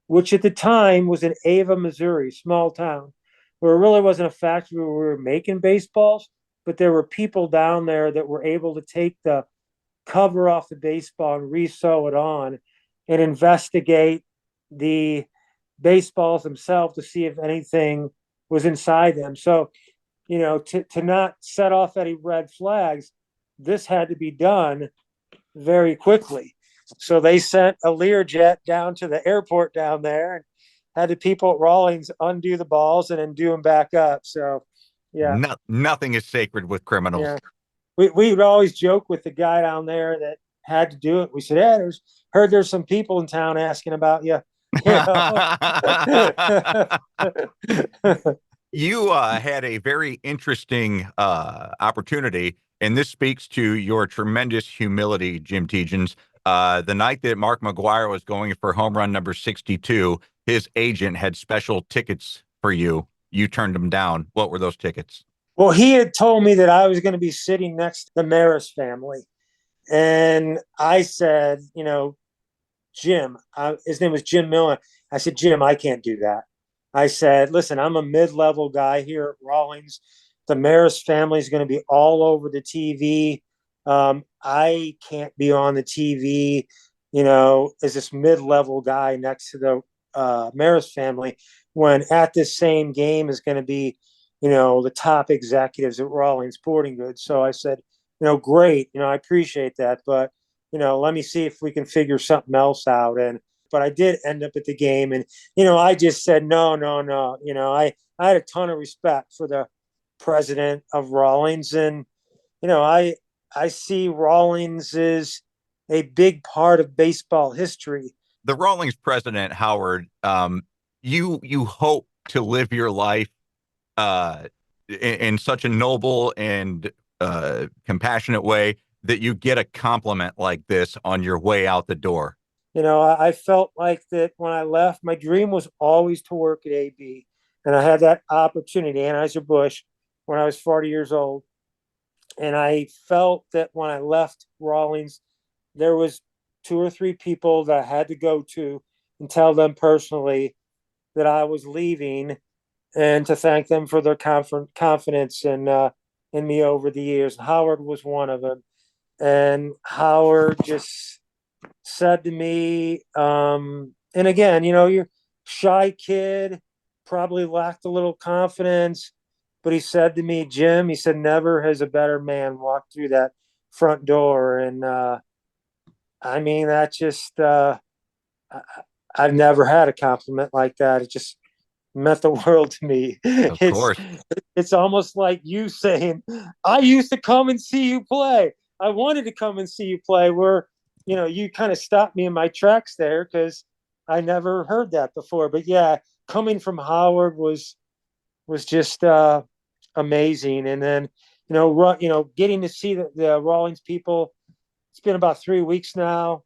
which at the time was in Ava, Missouri, small town, where it really wasn't a factory where we were making baseballs, but there were people down there that were able to take the cover off the baseball and re-sew it on and investigate the baseballs themselves to see if anything was inside them. So, to not set off any red flags, this had to be done very quickly. So they sent a Learjet down to the airport down there and had the people at Rawlings undo the balls and then do them back up. So, yeah. Nothing is sacred with criminals. Yeah. We would always joke with the guy down there that had to do it. We said, "Yeah, heard there's some people in town asking about you." You know? You had a very interesting opportunity, and this speaks to your tremendous humility, Jim Tietjens. The night that Mark McGwire was going for home run number 62, his agent had special tickets for you. You turned them down. What were those tickets? Well, he had told me that I was going to be sitting next to the Maris family. And I said, Jim, his name was Jim Miller. I said, Jim, I can't do that. I said, listen, I'm a mid-level guy here at Rawlings. The Maris family is going to be all over the TV. I can't be on the TV, as this mid-level guy next to the Maris family when at this same game is going to be, the top executives at Rawlings Sporting Goods. So I said, great, I appreciate that, but let me see if we can figure something else out. But I did end up at the game, and I just said no. I had a ton of respect for the president of Rawlings, and I see Rawlings as a big part of baseball history. The Rawlings president, Howard, you hope to live your life in such a noble and compassionate way that you get a compliment like this on your way out the door. I felt like that when I left, my dream was always to work at AB. And I had that opportunity, Anheuser-Busch, when I was 40 years old. And I felt that when I left Rawlings, there was 2 or 3 people that I had to go to and tell them personally that I was leaving and to thank them for their confidence in me over the years. Howard was one of them. And Howard just said to me, and again, you're a shy kid, probably lacked a little confidence, but he said to me, Jim, he said, never has a better man walked through that front door. And I mean, that just, I've never had a compliment like that. It just meant the world to me. Of course. It's almost like you saying, I used to come and see you play. I wanted to come and see you play, where you kind of stopped me in my tracks there because I never heard that before. But yeah, coming from Howard was just amazing. And then getting to see the Rawlings people. It's been about 3 weeks now.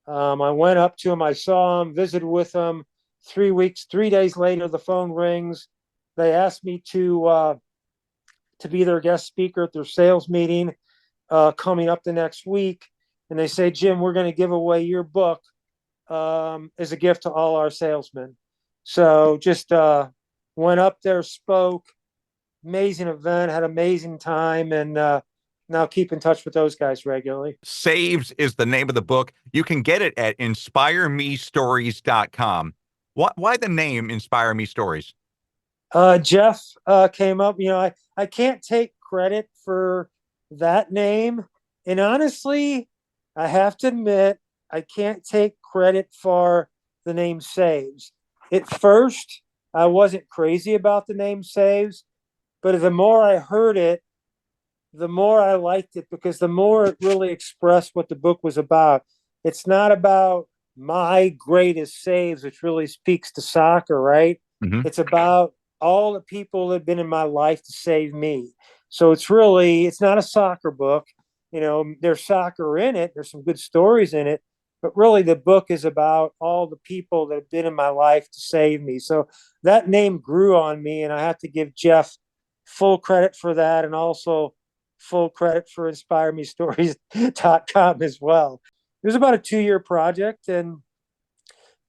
I went up to him, I saw him, visited with him. 3 days later, the phone rings. They asked me to be their guest speaker at their sales meeting coming up the next week. And they say, Jim, we're going to give away your book as a gift to all our salesmen. So just went up there, spoke, amazing event, had an amazing time, and now keep in touch with those guys regularly. Saves is the name of the book. You can get it at inspiremestories.com. Why the name Inspire Me Stories? Jeff came up, I can't take credit for that name. And honestly, I have to admit, I can't take credit for the name Saves. At first, I wasn't crazy about the name Saves, but the more I heard it, the more I liked it, because the more it really expressed what the book was about. It's not about my greatest saves, which really speaks to soccer, right? Mm-hmm. It's about all the people that have been in my life to save me. So it's not a soccer book. There's soccer in it. There's some good stories in it, but really the book is about all the people that have been in my life to save me. So that name grew on me, and I have to give Jeff full credit for that, and also full credit for inspiremestories.com as well. It was about a 2-year project, and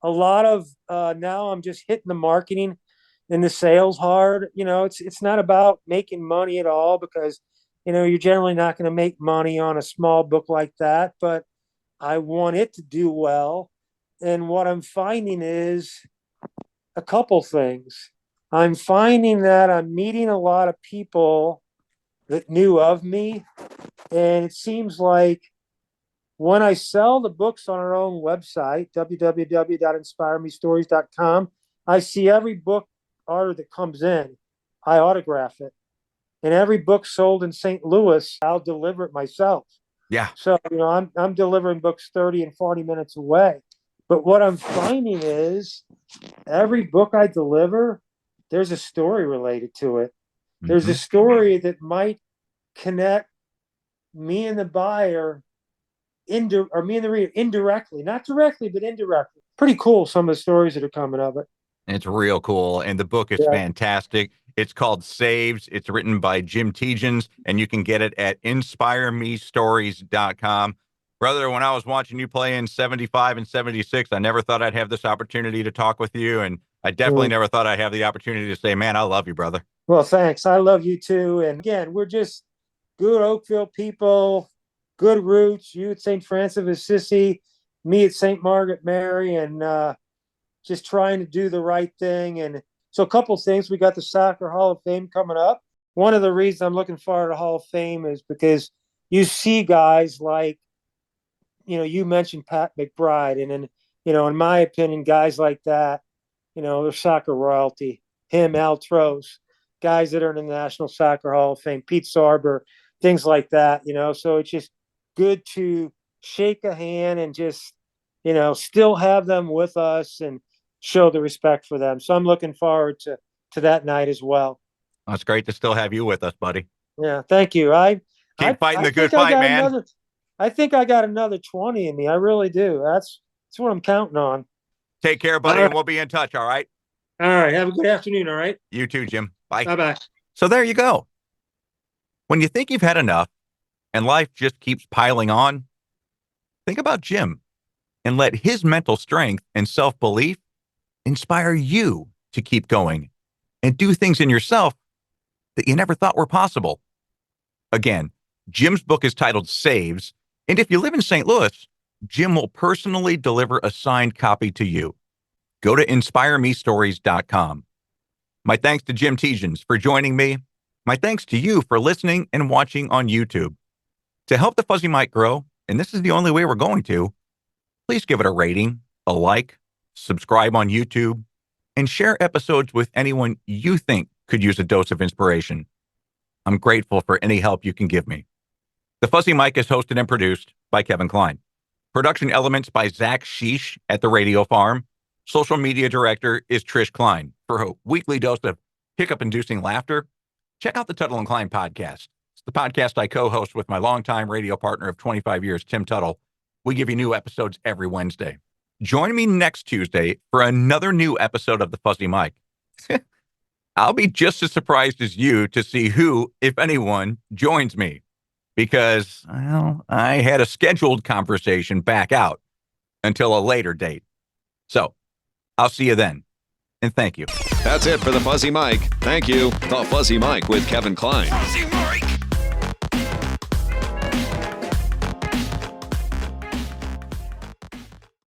a lot of now I'm just hitting the marketing and the sales hard. It's not about making money at all, because you're generally not going to make money on a small book like that, but I want it to do well. And what I'm finding is a couple things. I'm finding that I'm meeting a lot of people that knew of me. And it seems like when I sell the books on our own website, www.inspiremestories.com, I see every book order that comes in, I autograph it. And every book sold in St. Louis, I'll deliver it myself. Yeah. So, I'm delivering books 30 and 40 minutes away. But what I'm finding is every book I deliver, there's a story related to it. There's a story that might connect me and the buyer or me and the reader indirectly, not directly, but indirectly. Pretty cool, some of the stories that are coming of it. It's real cool. And the book is fantastic. It's called Saves. It's written by Jim Tietjens, and you can get it at inspiremestories.com. Brother, when I was watching you play in 75 and 76, I never thought I'd have this opportunity to talk with you. And I definitely never thought I'd have the opportunity to say, man, I love you, brother. Well, thanks. I love you too. And again, we're just good Oakville people, good roots. You at St. Francis of Assisi, me at St. Margaret Mary, and just trying to do the right thing. And so a couple of things. We got the Soccer Hall of Fame coming up. One of the reasons I'm looking forward to Hall of Fame is because you see guys like, you mentioned Pat McBride. And then, in my opinion, guys like that, they're soccer royalty. Him, Al Trost, guys that are in the National Soccer Hall of Fame, Pete Sarber, things like that, So it's just good to shake a hand and just, still have them with us and show the respect for them. So I'm looking forward to that night as well. It's great to still have you with us, buddy. Yeah, thank you. Keep fighting the good fight, man. I think I got another 20 in me. I really do. That's what I'm counting on. Take care, buddy, and we'll be in touch, all right? All right. Have a good afternoon, all right? You too, Jim. Bye. Bye-bye. So there you go. When you think you've had enough and life just keeps piling on, think about Jim and let his mental strength and self-belief inspire you to keep going and do things in yourself that you never thought were possible. Again, Jim's book is titled Saves, and if you live in St. Louis, Jim will personally deliver a signed copy to you. Go to inspiremestories.com. My thanks to Jim Tietjens for joining me. My thanks to you for listening and watching on YouTube. To help the Fuzzy Mike grow, and this is the only way we're going to, please give it a rating, a like, subscribe on YouTube, and share episodes with anyone you think could use a dose of inspiration. I'm grateful for any help you can give me. The Fuzzy Mike is hosted and produced by Kevin Klein. Production elements by Zach Sheesh at the Radio Farm. Social media director is Trish Klein. For a weekly dose of hiccup-inducing laughter, check out the Tuttle and Klein podcast. It's the podcast I co-host with my longtime radio partner of 25 years, Tim Tuttle. We give you new episodes every Wednesday. Join me next Tuesday for another new episode of the Fuzzy Mike. I'll be just as surprised as you to see who, if anyone, joins me. Because, well, I had a scheduled conversation back out until a later date. So, I'll see you then. And thank you. That's it for the Fuzzy Mike. Thank you. The Fuzzy Mike with Kevin Klein. Fuzzy Mike.